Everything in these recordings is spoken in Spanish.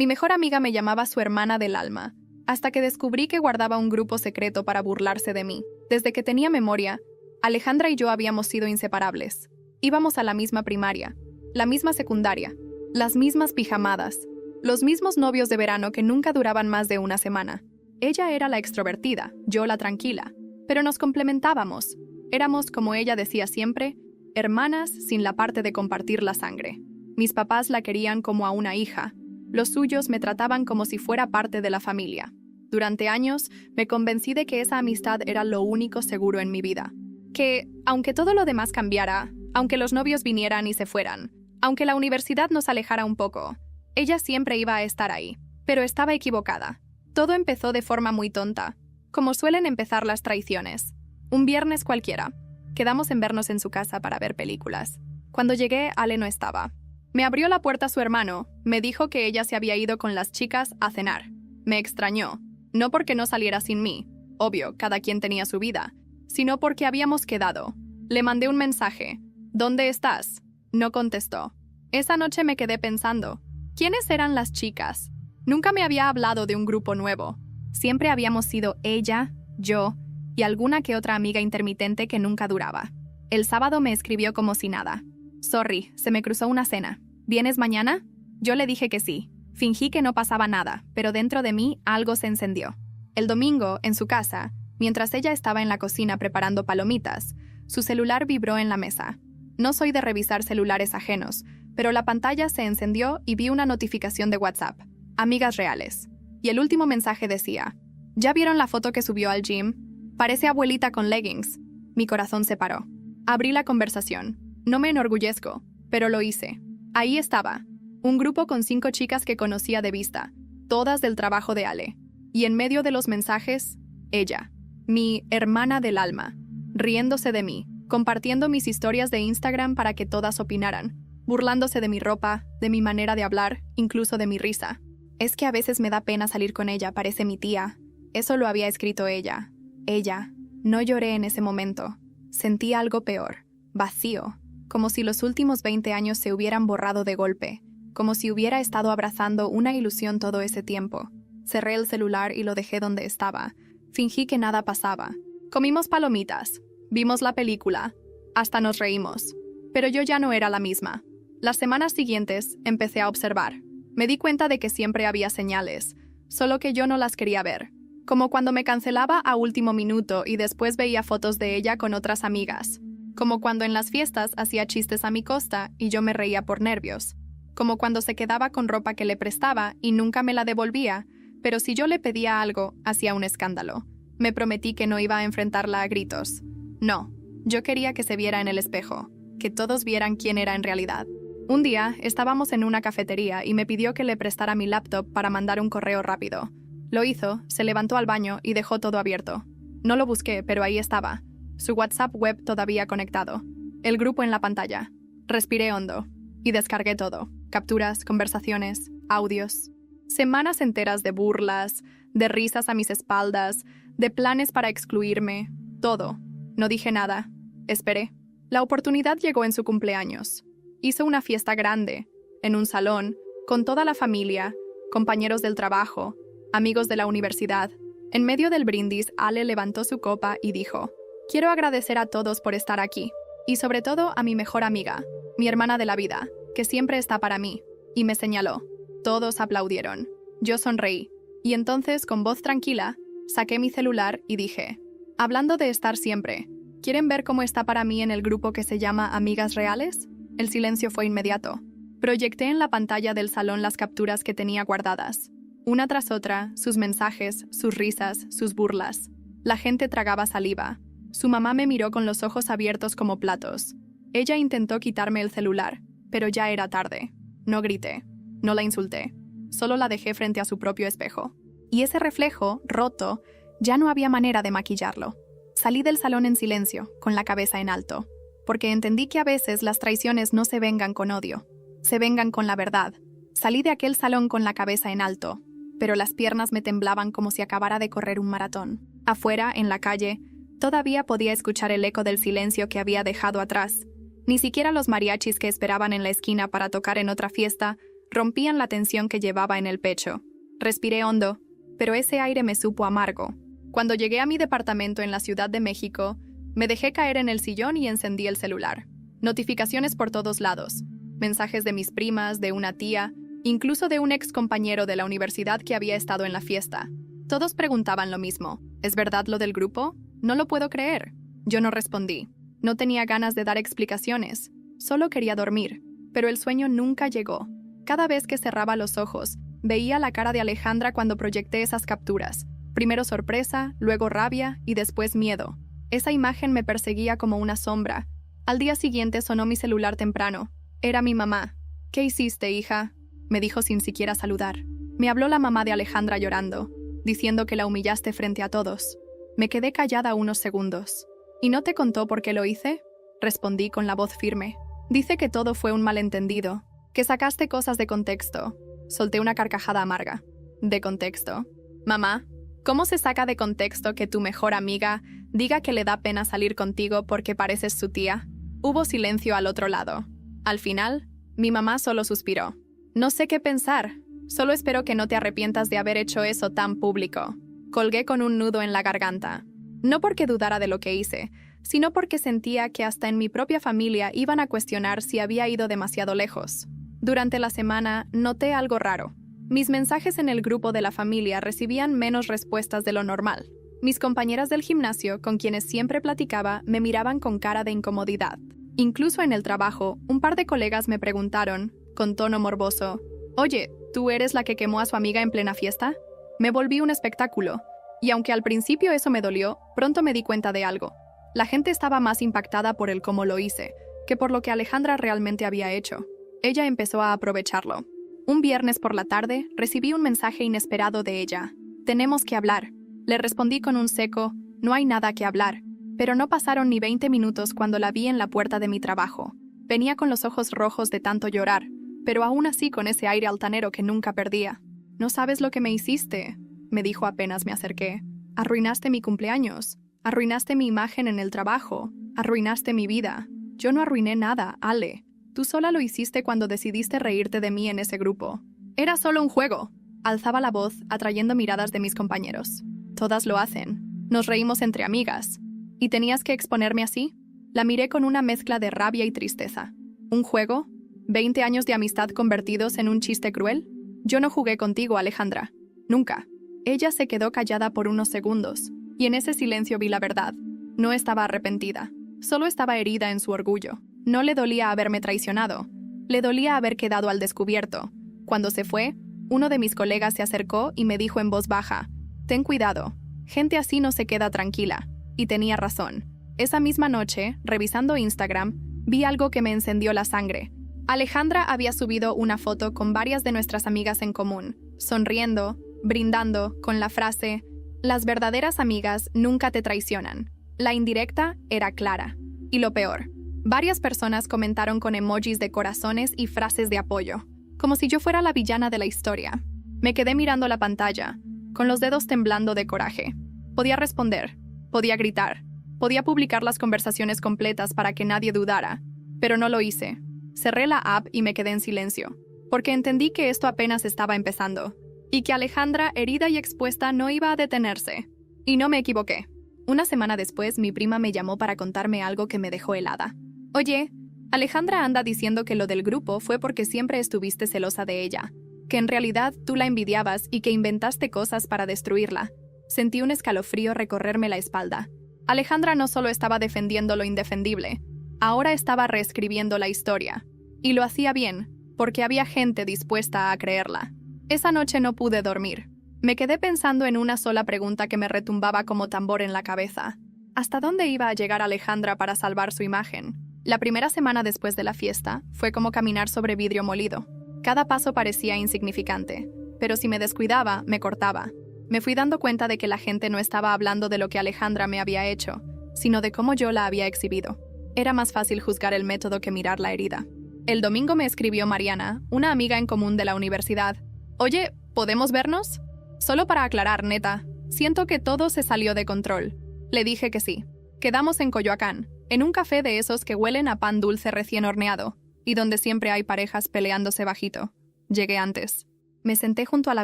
Mi mejor amiga me llamaba su hermana del alma, hasta que descubrí que guardaba un grupo secreto para burlarse de mí. Desde que tenía memoria, Alejandra y yo habíamos sido inseparables. Íbamos a la misma primaria, la misma secundaria, las mismas pijamadas, los mismos novios de verano que nunca duraban más de una semana. Ella era la extrovertida, yo la tranquila, pero nos complementábamos. Éramos, como ella decía siempre, hermanas sin la parte de compartir la sangre. Mis papás la querían como a una hija. Los suyos me trataban como si fuera parte de la familia. Durante años, me convencí de que esa amistad era lo único seguro en mi vida. Que, aunque todo lo demás cambiara, aunque los novios vinieran y se fueran, aunque la universidad nos alejara un poco, ella siempre iba a estar ahí. Pero estaba equivocada. Todo empezó de forma muy tonta, como suelen empezar las traiciones. Un viernes cualquiera. Quedamos en vernos en su casa para ver películas. Cuando llegué, Ale no estaba. Me abrió la puerta su hermano, me dijo que ella se había ido con las chicas a cenar. Me extrañó, no porque no saliera sin mí, obvio, cada quien tenía su vida, sino porque habíamos quedado. Le mandé un mensaje, ¿dónde estás? No contestó. Esa noche me quedé pensando, ¿quiénes eran las chicas? Nunca me había hablado de un grupo nuevo. Siempre habíamos sido ella, yo y alguna que otra amiga intermitente que nunca duraba. El sábado me escribió como si nada. Sorry, se me cruzó una cena. ¿Vienes mañana? Yo le dije que sí. Fingí que no pasaba nada, pero dentro de mí algo se encendió. El domingo, en su casa, mientras ella estaba en la cocina preparando palomitas, su celular vibró en la mesa. No soy de revisar celulares ajenos, pero la pantalla se encendió y vi una notificación de WhatsApp. Amigas reales. Y el último mensaje decía, ¿ya vieron la foto que subió al gym? Parece abuelita con leggings. Mi corazón se paró. Abrí la conversación. No me enorgullezco, pero lo hice. Ahí estaba, un grupo con 5 chicas que conocía de vista, todas del trabajo de Ale. Y en medio de los mensajes, ella, mi hermana del alma, riéndose de mí, compartiendo mis historias de Instagram para que todas opinaran, burlándose de mi ropa, de mi manera de hablar, incluso de mi risa. Es que a veces me da pena salir con ella, parece mi tía. Eso lo había escrito ella. Ella. No lloré en ese momento. Sentí algo peor, vacío. Como si los últimos 20 años se hubieran borrado de golpe, como si hubiera estado abrazando una ilusión todo ese tiempo. Cerré el celular y lo dejé donde estaba. Fingí que nada pasaba. Comimos palomitas, vimos la película, hasta nos reímos. Pero yo ya no era la misma. Las semanas siguientes empecé a observar. Me di cuenta de que siempre había señales, solo que yo no las quería ver. Como cuando me cancelaba a último minuto y después veía fotos de ella con otras amigas. Como cuando en las fiestas hacía chistes a mi costa y yo me reía por nervios. Como cuando se quedaba con ropa que le prestaba y nunca me la devolvía, pero si yo le pedía algo, hacía un escándalo. Me prometí que no iba a enfrentarla a gritos. No, yo quería que se viera en el espejo, que todos vieran quién era en realidad. Un día estábamos en una cafetería y me pidió que le prestara mi laptop para mandar un correo rápido. Lo hizo, se levantó al baño y dejó todo abierto. No lo busqué, pero ahí estaba. Su WhatsApp web todavía conectado. El grupo en la pantalla. Respiré hondo. Y descargué todo. Capturas, conversaciones, audios. Semanas enteras de burlas, de risas a mis espaldas, de planes para excluirme. Todo. No dije nada. Esperé. La oportunidad llegó en su cumpleaños. Hizo una fiesta grande, en un salón, con toda la familia, compañeros del trabajo, amigos de la universidad. En medio del brindis, Ale levantó su copa y dijo: Quiero agradecer a todos por estar aquí, y sobre todo a mi mejor amiga, mi hermana de la vida, que siempre está para mí, y me señaló. Todos aplaudieron. Yo sonreí, y entonces, con voz tranquila, saqué mi celular y dije: Hablando de estar siempre, ¿quieren ver cómo está para mí en el grupo que se llama Amigas Reales? El silencio fue inmediato. Proyecté en la pantalla del salón las capturas que tenía guardadas. Una tras otra, sus mensajes, sus risas, sus burlas. La gente tragaba saliva. Su mamá me miró con los ojos abiertos como platos. Ella intentó quitarme el celular, pero ya era tarde. No grité, no la insulté, solo la dejé frente a su propio espejo. Y ese reflejo, roto, ya no había manera de maquillarlo. Salí del salón en silencio, con la cabeza en alto, porque entendí que a veces las traiciones no se vengan con odio, se vengan con la verdad. Salí de aquel salón con la cabeza en alto, pero las piernas me temblaban como si acabara de correr un maratón. Afuera, en la calle, todavía podía escuchar el eco del silencio que había dejado atrás. Ni siquiera los mariachis que esperaban en la esquina para tocar en otra fiesta rompían la tensión que llevaba en el pecho. Respiré hondo, pero ese aire me supo amargo. Cuando llegué a mi departamento en la Ciudad de México, me dejé caer en el sillón y encendí el celular. Notificaciones por todos lados. Mensajes de mis primas, de una tía, incluso de un ex compañero de la universidad que había estado en la fiesta. Todos preguntaban lo mismo. ¿Es verdad lo del grupo? No lo puedo creer. Yo no respondí. No tenía ganas de dar explicaciones. Solo quería dormir. Pero el sueño nunca llegó. Cada vez que cerraba los ojos, veía la cara de Alejandra cuando proyecté esas capturas. Primero sorpresa, luego rabia y después miedo. Esa imagen me perseguía como una sombra. Al día siguiente sonó mi celular temprano. Era mi mamá. ¿Qué hiciste, hija?, me dijo sin siquiera saludar. Me habló la mamá de Alejandra llorando, diciendo que la humillaste frente a todos. Me quedé callada unos segundos. ¿Y no te contó por qué lo hice?, respondí con la voz firme. Dice que todo fue un malentendido, que sacaste cosas de contexto. Solté una carcajada amarga. ¿De contexto? Mamá, ¿cómo se saca de contexto que tu mejor amiga diga que le da pena salir contigo porque pareces su tía? Hubo silencio al otro lado. Al final, mi mamá solo suspiró. No sé qué pensar. Solo espero que no te arrepientas de haber hecho eso tan público. Colgué con un nudo en la garganta. No porque dudara de lo que hice, sino porque sentía que hasta en mi propia familia iban a cuestionar si había ido demasiado lejos. Durante la semana noté algo raro. Mis mensajes en el grupo de la familia recibían menos respuestas de lo normal. Mis compañeras del gimnasio, con quienes siempre platicaba, me miraban con cara de incomodidad. Incluso en el trabajo, un par de colegas me preguntaron, con tono morboso, «Oye, ¿tú eres la que quemó a su amiga en plena fiesta?». Me volví un espectáculo, y aunque al principio eso me dolió, pronto me di cuenta de algo. La gente estaba más impactada por el cómo lo hice, que por lo que Alejandra realmente había hecho. Ella empezó a aprovecharlo. Un viernes por la tarde, recibí un mensaje inesperado de ella. «Tenemos que hablar». Le respondí con un seco, «No hay nada que hablar». Pero no pasaron ni 20 minutos cuando la vi en la puerta de mi trabajo. Venía con los ojos rojos de tanto llorar, pero aún así con ese aire altanero que nunca perdía. «No sabes lo que me hiciste», me dijo apenas me acerqué. «Arruinaste mi cumpleaños, arruinaste mi imagen en el trabajo, arruinaste mi vida». «Yo no arruiné nada, Ale. Tú sola lo hiciste cuando decidiste reírte de mí en ese grupo. Era solo un juego». Alzaba la voz, atrayendo miradas de mis compañeros. «Todas lo hacen. Nos reímos entre amigas. ¿Y tenías que exponerme así?». La miré con una mezcla de rabia y tristeza. ¿Un juego? ¿20 años de amistad convertidos en un chiste cruel? Yo no jugué contigo, Alejandra. Nunca. Ella se quedó callada por unos segundos, y en ese silencio vi la verdad. No estaba arrepentida. Solo estaba herida en su orgullo. No le dolía haberme traicionado. Le dolía haber quedado al descubierto. Cuando se fue, uno de mis colegas se acercó y me dijo en voz baja, «Ten cuidado. Gente así no se queda tranquila». Y tenía razón. Esa misma noche, revisando Instagram, vi algo que me encendió la sangre. Alejandra había subido una foto con varias de nuestras amigas en común, sonriendo, brindando, con la frase, «Las verdaderas amigas nunca te traicionan». La indirecta era clara. Y lo peor, varias personas comentaron con emojis de corazones y frases de apoyo, como si yo fuera la villana de la historia. Me quedé mirando la pantalla, con los dedos temblando de coraje. Podía responder. Podía gritar, podía publicar las conversaciones completas para que nadie dudara, pero no lo hice. Cerré la app y me quedé en silencio, porque entendí que esto apenas estaba empezando, y que Alejandra, herida y expuesta, no iba a detenerse. Y no me equivoqué. Una semana después, mi prima me llamó para contarme algo que me dejó helada. «Oye, Alejandra anda diciendo que lo del grupo fue porque siempre estuviste celosa de ella, que en realidad tú la envidiabas y que inventaste cosas para destruirla». Sentí un escalofrío recorrerme la espalda. Alejandra no solo estaba defendiendo lo indefendible, ahora estaba reescribiendo la historia. Y lo hacía bien, porque había gente dispuesta a creerla. Esa noche no pude dormir. Me quedé pensando en una sola pregunta que me retumbaba como tambor en la cabeza. ¿Hasta dónde iba a llegar Alejandra para salvar su imagen? La primera semana después de la fiesta fue como caminar sobre vidrio molido. Cada paso parecía insignificante, pero si me descuidaba, me cortaba. Me fui dando cuenta de que la gente no estaba hablando de lo que Alejandra me había hecho, sino de cómo yo la había exhibido. Era más fácil juzgar el método que mirar la herida. El domingo me escribió Mariana, una amiga en común de la universidad. «Oye, ¿podemos vernos?». Solo para aclarar, neta, siento que todo se salió de control. Le dije que sí. Quedamos en Coyoacán, en un café de esos que huelen a pan dulce recién horneado, y donde siempre hay parejas peleándose bajito. Llegué antes. Me senté junto a la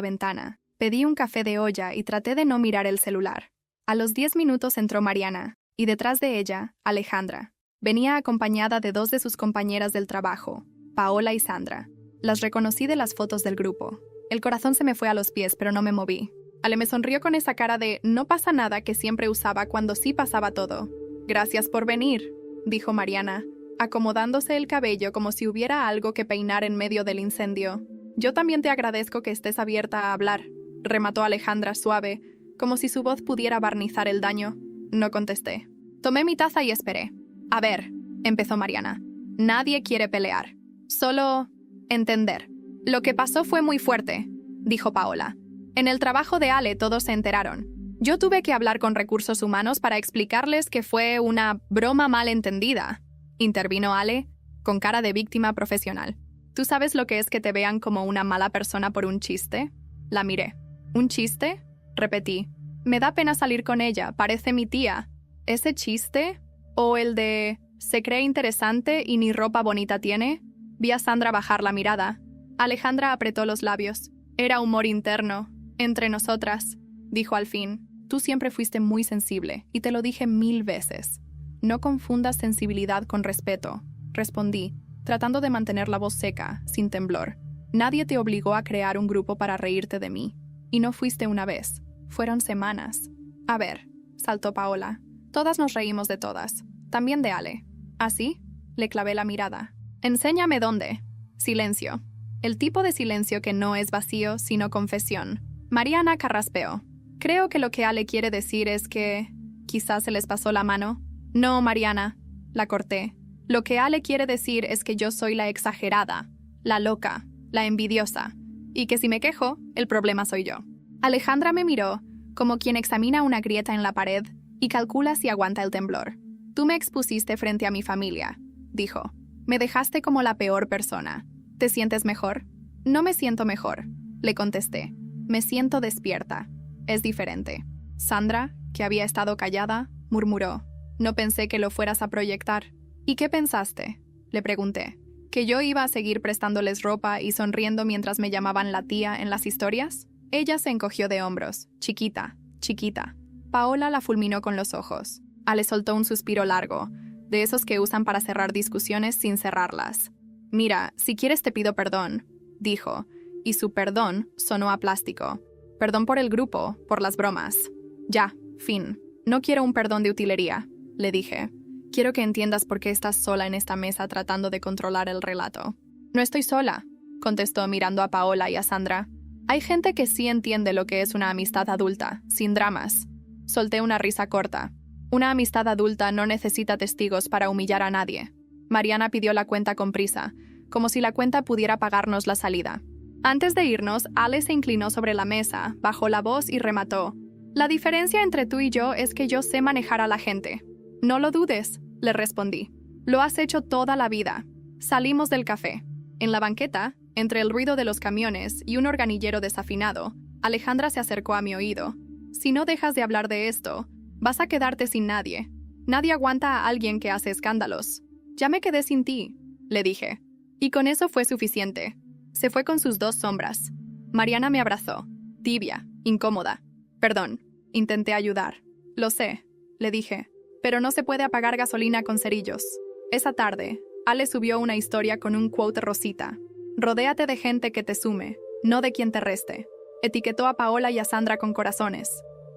ventana, pedí un café de olla y traté de no mirar el celular. A los 10 minutos entró Mariana, y detrás de ella, Alejandra. Venía acompañada de 2 de sus compañeras del trabajo, Paola y Sandra. Las reconocí de las fotos del grupo. El corazón se me fue a los pies, pero no me moví. Ale me sonrió con esa cara de no pasa nada que siempre usaba cuando sí pasaba todo. Gracias por venir, dijo Mariana, acomodándose el cabello como si hubiera algo que peinar en medio del incendio. Yo también te agradezco que estés abierta a hablar, remató Alejandra suave, como si su voz pudiera barnizar el daño. No contesté. Tomé mi taza y esperé. A ver, empezó Mariana. Nadie quiere pelear. Solo entender. Lo que pasó fue muy fuerte, dijo Paola. En el trabajo de Ale todos se enteraron. Yo tuve que hablar con recursos humanos para explicarles que fue una broma mal entendida, intervino Ale, con cara de víctima profesional. ¿Tú sabes lo que es que te vean como una mala persona por un chiste? La miré. ¿Un chiste? Repetí. Me da pena salir con ella, parece mi tía. ¿Ese chiste? ¿O el de se cree interesante y ni ropa bonita tiene? Vi a Sandra bajar la mirada. Alejandra apretó los labios. Era humor interno. Entre nosotras, dijo al fin. Tú siempre fuiste muy sensible, y te lo dije 1000 veces. No confundas sensibilidad con respeto, respondí, tratando de mantener la voz seca, sin temblor. Nadie te obligó a crear un grupo para reírte de mí. Y no fuiste una vez. Fueron semanas. A ver, saltó Paola. Todas nos reímos de todas. También de Ale. ¿Así? Le clavé la mirada. Enséñame dónde. Silencio. El tipo de silencio que no es vacío, sino confesión. Mariana carraspeó. Creo que lo que Ale quiere decir es que quizás se les pasó la mano. No, Mariana. La corté. Lo que Ale quiere decir es que yo soy la exagerada, la loca, la envidiosa, y que si me quejo, el problema soy yo. Alejandra me miró, como quien examina una grieta en la pared y calcula si aguanta el temblor. Tú me expusiste frente a mi familia, dijo. Me dejaste como la peor persona. ¿Te sientes mejor? No me siento mejor, le contesté. Me siento despierta. Es diferente. Sandra, que había estado callada, murmuró. No pensé que lo fueras a proyectar. ¿Y qué pensaste? Le pregunté. ¿Que yo iba a seguir prestándoles ropa y sonriendo mientras me llamaban la tía en las historias? Ella se encogió de hombros. Chiquita, chiquita. Paola la fulminó con los ojos. Ale soltó un suspiro largo, de esos que usan para cerrar discusiones sin cerrarlas. Mira, si quieres te pido perdón, dijo, y su perdón sonó a plástico. Perdón por el grupo, por las bromas. Ya, fin. No quiero un perdón de utilería, le dije. Quiero que entiendas por qué estás sola en esta mesa tratando de controlar el relato. No estoy sola, contestó mirando a Paola y a Sandra. Hay gente que sí entiende lo que es una amistad adulta, sin dramas. Solté una risa corta. Una amistad adulta no necesita testigos para humillar a nadie. Mariana pidió la cuenta con prisa, como si la cuenta pudiera pagarnos la salida. Antes de irnos, Ale se inclinó sobre la mesa, bajó la voz y remató. La diferencia entre tú y yo es que yo sé manejar a la gente. No lo dudes, le respondí. Lo has hecho toda la vida. Salimos del café. En la banqueta, entre el ruido de los camiones y un organillero desafinado, Alejandra se acercó a mi oído. Si no dejas de hablar de esto, vas a quedarte sin nadie. Nadie aguanta a alguien que hace escándalos. Ya me quedé sin ti, le dije. Y con eso fue suficiente. Se fue con sus 2 sombras. Mariana me abrazó, tibia, incómoda. Perdón, intenté ayudar. Lo sé, le dije, pero no se puede apagar gasolina con cerillos. Esa tarde, Ale subió una historia con un quote rosita. Rodéate de gente que te sume, no de quien te reste. Etiquetó a Paola y a Sandra con corazones.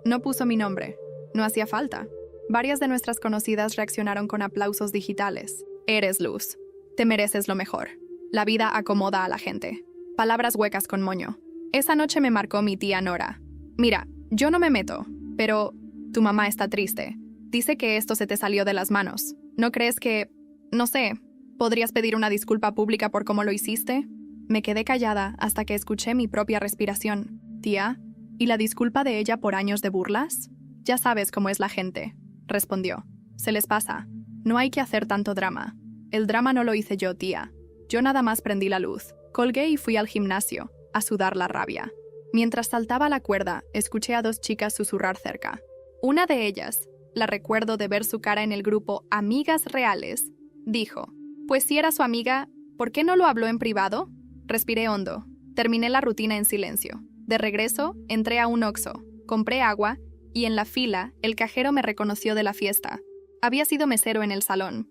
No puso mi nombre. No hacía falta. Varias de nuestras conocidas reaccionaron con aplausos digitales. Eres luz. Te mereces lo mejor. La vida acomoda a la gente. Palabras huecas con moño. Esa noche me marcó mi tía Nora. Mira, yo no me meto, pero tu mamá está triste. Dice que esto se te salió de las manos. ¿No crees que, no sé, podrías pedir una disculpa pública por cómo lo hiciste? Me quedé callada hasta que escuché mi propia respiración. Tía, ¿y la disculpa de ella por años de burlas? Ya sabes cómo es la gente, respondió. Se les pasa. No hay que hacer tanto drama. El drama no lo hice yo, tía. Yo nada más prendí la luz, colgué y fui al gimnasio, a sudar la rabia. Mientras saltaba la cuerda, escuché a 2 chicas susurrar cerca. Una de ellas, la recuerdo de ver su cara en el grupo Amigas Reales, dijo, pues si era su amiga, ¿por qué no lo habló en privado? Respiré hondo. Terminé la rutina en silencio. De regreso, entré a un Oxxo, compré agua y en la fila, el cajero me reconoció de la fiesta. Había sido mesero en el salón.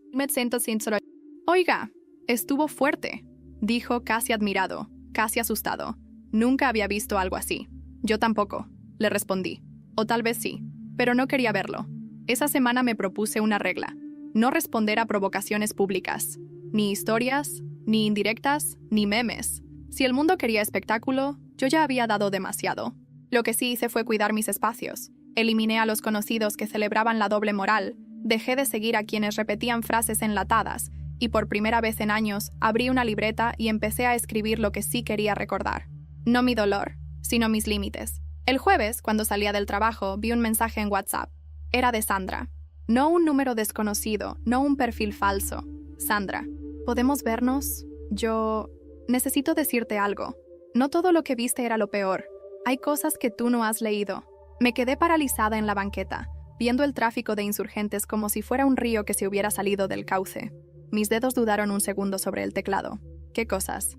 Oiga, estuvo fuerte, dijo casi admirado, casi asustado. Nunca había visto algo así. Yo tampoco, le respondí. O tal vez sí, pero no quería verlo. Esa semana me propuse una regla: no responder a provocaciones públicas. Ni historias, ni indirectas, ni memes. Si el mundo quería espectáculo, yo ya había dado demasiado. Lo que sí hice fue cuidar mis espacios. Eliminé a los conocidos que celebraban la doble moral, dejé de seguir a quienes repetían frases enlatadas, y por primera vez en años abrí una libreta y empecé a escribir lo que sí quería recordar. No mi dolor, sino mis límites. El jueves, cuando salía del trabajo, vi un mensaje en WhatsApp. Era de Sandra. No un número desconocido, no un perfil falso. Sandra, ¿podemos vernos? Necesito decirte algo. No todo lo que viste era lo peor. Hay cosas que tú no has leído. Me quedé paralizada en la banqueta, viendo el tráfico de insurgentes como si fuera un río que se hubiera salido del cauce. Mis dedos dudaron un segundo sobre el teclado. ¿Qué cosas?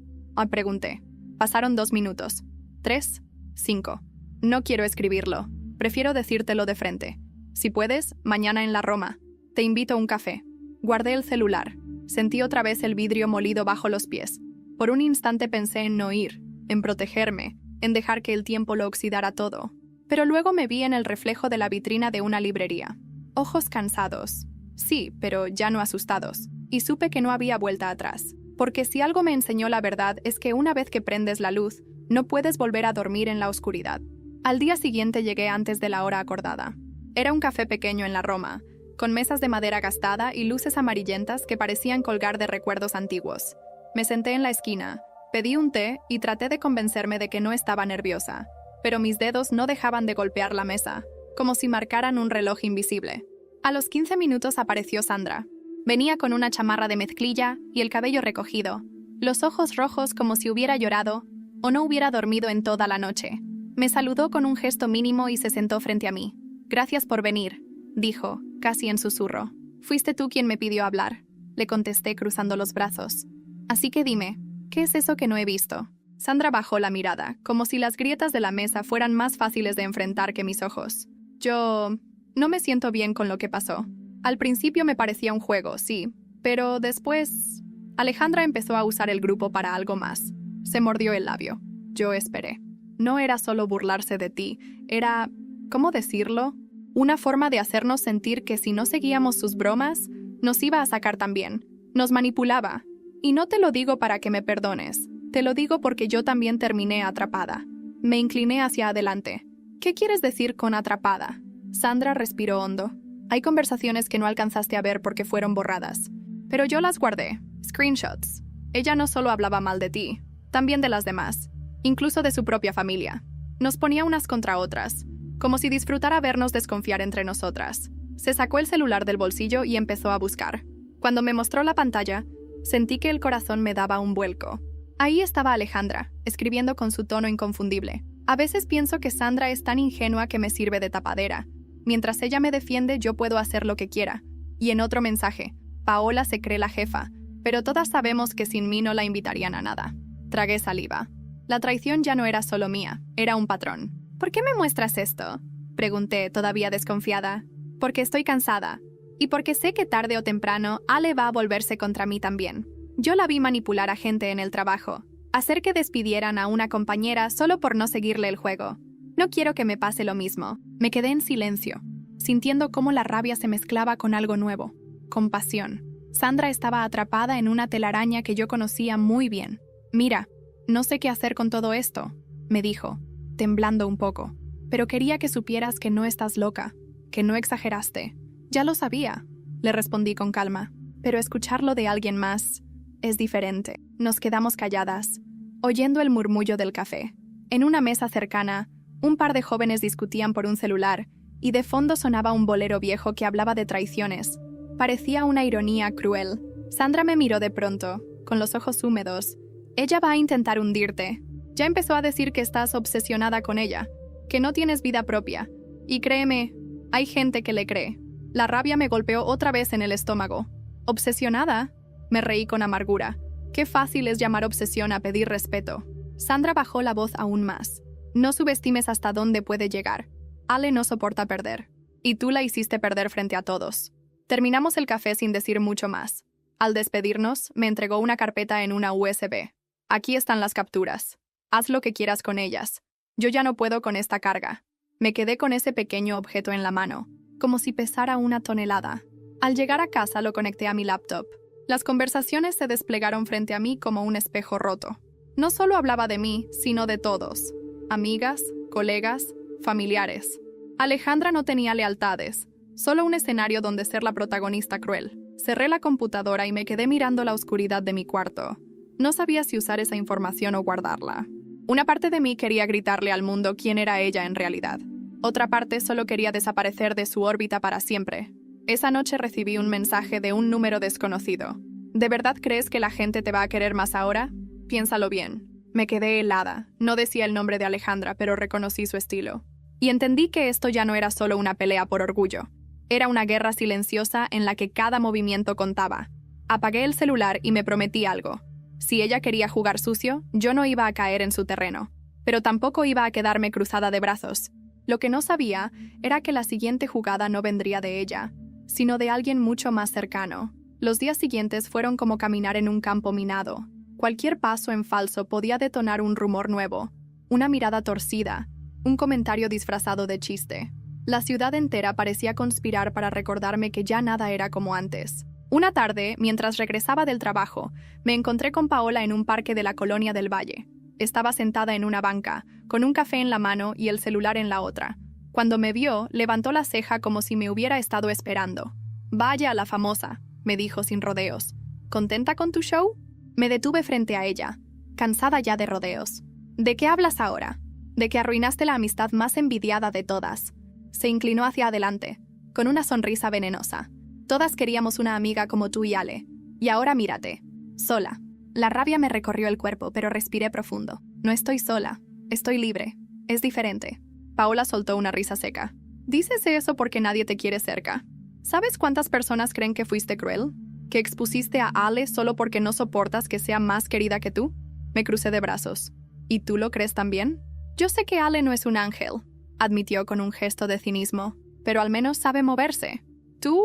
Pregunté. Pasaron 2 minutos. 3, 5. No quiero escribirlo. Prefiero decírtelo de frente. Si puedes, mañana en la Roma. Te invito a un café. Guardé el celular. Sentí otra vez el vidrio molido bajo los pies. Por un instante pensé en no ir, en protegerme, en dejar que el tiempo lo oxidara todo. Pero luego me vi en el reflejo de la vitrina de una librería. Ojos cansados. Sí, pero ya no asustados. Y supe que no había vuelta atrás. Porque si algo me enseñó la verdad es que una vez que prendes la luz, no puedes volver a dormir en la oscuridad. Al día siguiente llegué antes de la hora acordada. Era un café pequeño en la Roma, con mesas de madera gastada y luces amarillentas que parecían colgar de recuerdos antiguos. Me senté en la esquina, pedí un té y traté de convencerme de que no estaba nerviosa. Pero mis dedos no dejaban de golpear la mesa, como si marcaran un reloj invisible. A los 15 minutos apareció Sandra. Venía con una chamarra de mezclilla y el cabello recogido, los ojos rojos como si hubiera llorado o no hubiera dormido en toda la noche. Me saludó con un gesto mínimo y se sentó frente a mí. «Gracias por venir», dijo, casi en susurro. «Fuiste tú quien me pidió hablar», le contesté cruzando los brazos. «Así que dime, ¿qué es eso que no he visto?» Sandra bajó la mirada, como si las grietas de la mesa fueran más fáciles de enfrentar que mis ojos. Yo no me siento bien con lo que pasó. Al principio me parecía un juego, sí, pero después Alejandra empezó a usar el grupo para algo más. Se mordió el labio. Yo esperé. No era solo burlarse de ti, era, ¿cómo decirlo? Una forma de hacernos sentir que si no seguíamos sus bromas, nos iba a sacar también. Nos manipulaba. Y no te lo digo para que me perdones. Te lo digo porque yo también terminé atrapada. Me incliné hacia adelante. ¿Qué quieres decir con atrapada? Sandra respiró hondo. Hay conversaciones que no alcanzaste a ver porque fueron borradas. Pero yo las guardé. Screenshots. Ella no solo hablaba mal de ti, también de las demás. Incluso de su propia familia. Nos ponía unas contra otras, como si disfrutara vernos desconfiar entre nosotras. Se sacó el celular del bolsillo y empezó a buscar. Cuando me mostró la pantalla, sentí que el corazón me daba un vuelco. Ahí estaba Alejandra, escribiendo con su tono inconfundible. A veces pienso que Sandra es tan ingenua que me sirve de tapadera. Mientras ella me defiende, yo puedo hacer lo que quiera. Y en otro mensaje, Paola se cree la jefa, pero todas sabemos que sin mí no la invitarían a nada. Tragué saliva. La traición ya no era solo mía, era un patrón. ¿Por qué me muestras esto?, pregunté, todavía desconfiada. Porque estoy cansada. Y porque sé que tarde o temprano, Ale va a volverse contra mí también. Yo la vi manipular a gente en el trabajo, hacer que despidieran a una compañera solo por no seguirle el juego. No quiero que me pase lo mismo. Me quedé en silencio, sintiendo cómo la rabia se mezclaba con algo nuevo, compasión. Sandra estaba atrapada en una telaraña que yo conocía muy bien. «Mira, no sé qué hacer con todo esto», me dijo, temblando un poco. «Pero quería que supieras que no estás loca, que no exageraste». «Ya lo sabía», le respondí con calma. «Pero escucharlo de alguien más es diferente». Nos quedamos calladas, oyendo el murmullo del café. En una mesa cercana, un par de jóvenes discutían por un celular, y de fondo sonaba un bolero viejo que hablaba de traiciones. Parecía una ironía cruel. Sandra me miró de pronto, con los ojos húmedos. «Ella va a intentar hundirte. Ya empezó a decir que estás obsesionada con ella, que no tienes vida propia. Y créeme, hay gente que le cree». La rabia me golpeó otra vez en el estómago. «¿Obsesionada?», me reí con amargura. Qué fácil es llamar obsesión a pedir respeto. Sandra bajó la voz aún más. No subestimes hasta dónde puede llegar. Ale no soporta perder. Y tú la hiciste perder frente a todos. Terminamos el café sin decir mucho más. Al despedirnos, me entregó una carpeta en una USB. Aquí están las capturas. Haz lo que quieras con ellas. Yo ya no puedo con esta carga. Me quedé con ese pequeño objeto en la mano, como si pesara 1 tonelada. Al llegar a casa lo conecté a mi laptop. Las conversaciones se desplegaron frente a mí como un espejo roto. No solo hablaba de mí, sino de todos. Amigas, colegas, familiares. Alejandra no tenía lealtades, solo un escenario donde ser la protagonista cruel. Cerré la computadora y me quedé mirando la oscuridad de mi cuarto. No sabía si usar esa información o guardarla. Una parte de mí quería gritarle al mundo quién era ella en realidad. Otra parte solo quería desaparecer de su órbita para siempre. Esa noche recibí un mensaje de un número desconocido. ¿De verdad crees que la gente te va a querer más ahora? Piénsalo bien. Me quedé helada. No decía el nombre de Alejandra, pero reconocí su estilo. Y entendí que esto ya no era solo una pelea por orgullo. Era una guerra silenciosa en la que cada movimiento contaba. Apagué el celular y me prometí algo. Si ella quería jugar sucio, yo no iba a caer en su terreno. Pero tampoco iba a quedarme cruzada de brazos. Lo que no sabía era que la siguiente jugada no vendría de ella, sino de alguien mucho más cercano. Los días siguientes fueron como caminar en un campo minado. Cualquier paso en falso podía detonar un rumor nuevo, una mirada torcida, un comentario disfrazado de chiste. La ciudad entera parecía conspirar para recordarme que ya nada era como antes. Una tarde, mientras regresaba del trabajo, me encontré con Paola en un parque de la Colonia del Valle. Estaba sentada en una banca, con un café en la mano y el celular en la otra. Cuando me vio, levantó la ceja como si me hubiera estado esperando. «Vaya, la famosa», me dijo sin rodeos. «¿Contenta con tu show?» Me detuve frente a ella, cansada ya de rodeos. «¿De qué hablas ahora?» «De que arruinaste la amistad más envidiada de todas». Se inclinó hacia adelante, con una sonrisa venenosa. «Todas queríamos una amiga como tú y Ale. Y ahora mírate. Sola». La rabia me recorrió el cuerpo, pero respiré profundo. «No estoy sola. Estoy libre. Es diferente». Paola soltó una risa seca. «Dices eso porque nadie te quiere cerca. ¿Sabes cuántas personas creen que fuiste cruel? ¿Que expusiste a Ale solo porque no soportas que sea más querida que tú?» Me crucé de brazos. «¿Y tú lo crees también?» «Yo sé que Ale no es un ángel», admitió con un gesto de cinismo, «pero al menos sabe moverse. Tú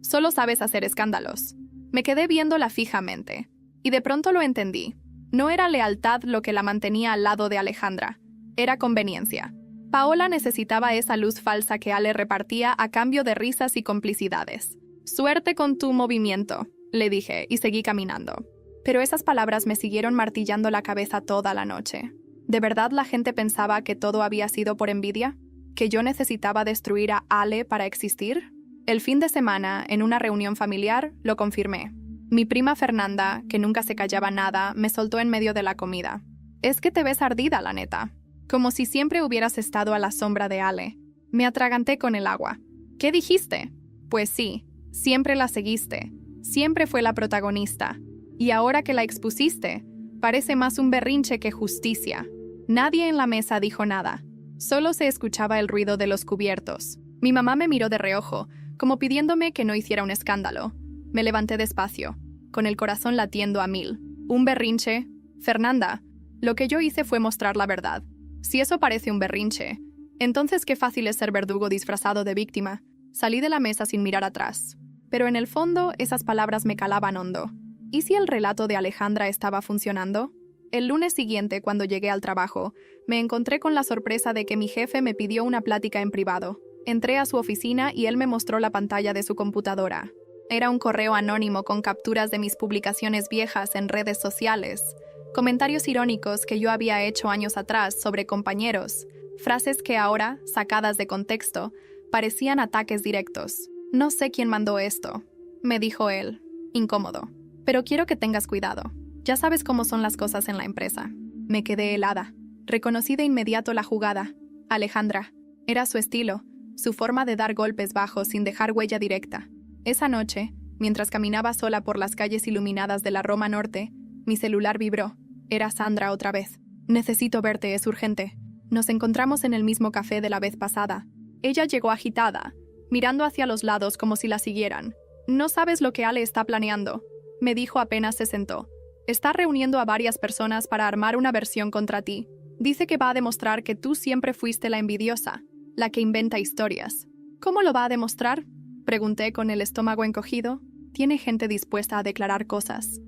solo sabes hacer escándalos». Me quedé viéndola fijamente, y de pronto lo entendí. No era lealtad lo que la mantenía al lado de Alejandra, era conveniencia. Paola necesitaba esa luz falsa que Ale repartía a cambio de risas y complicidades. «Suerte con tu movimiento», le dije, y seguí caminando. Pero esas palabras me siguieron martillando la cabeza toda la noche. ¿De verdad la gente pensaba que todo había sido por envidia? ¿Que yo necesitaba destruir a Ale para existir? El fin de semana, en una reunión familiar, lo confirmé. Mi prima Fernanda, que nunca se callaba nada, me soltó en medio de la comida. «Es que te ves ardida, la neta. Como si siempre hubieras estado a la sombra de Ale». Me atraganté con el agua. «¿Qué dijiste?» «Pues sí, siempre la seguiste. Siempre fue la protagonista. Y ahora que la expusiste, parece más un berrinche que justicia». Nadie en la mesa dijo nada. Solo se escuchaba el ruido de los cubiertos. Mi mamá me miró de reojo, como pidiéndome que no hiciera un escándalo. Me levanté despacio, con el corazón latiendo a 1000. ¿Un berrinche? Fernanda, lo que yo hice fue mostrar la verdad. Si eso parece un berrinche, entonces qué fácil es ser verdugo disfrazado de víctima. Salí de la mesa sin mirar atrás. Pero en el fondo, esas palabras me calaban hondo. ¿Y si el relato de Alejandra estaba funcionando? El lunes siguiente, cuando llegué al trabajo, me encontré con la sorpresa de que mi jefe me pidió una plática en privado. Entré a su oficina y él me mostró la pantalla de su computadora. Era un correo anónimo con capturas de mis publicaciones viejas en redes sociales, comentarios irónicos que yo había hecho años atrás sobre compañeros, frases que ahora, sacadas de contexto, parecían ataques directos. «No sé quién mandó esto», me dijo él, incómodo. «Pero quiero que tengas cuidado. Ya sabes cómo son las cosas en la empresa». Me quedé helada. Reconocí de inmediato la jugada. Alejandra. Era su estilo, su forma de dar golpes bajos sin dejar huella directa. Esa noche, mientras caminaba sola por las calles iluminadas de la Roma Norte, mi celular vibró. Era Sandra otra vez. «Necesito verte, es urgente». Nos encontramos en el mismo café de la vez pasada. Ella llegó agitada, mirando hacia los lados como si la siguieran. «No sabes lo que Ale está planeando», me dijo apenas se sentó. Está reuniendo a varias personas para armar una versión contra ti. Dice que va a demostrar que tú siempre fuiste la envidiosa, la que inventa historias. ¿Cómo lo va a demostrar? Pregunté con el estómago encogido. Tiene gente dispuesta a declarar cosas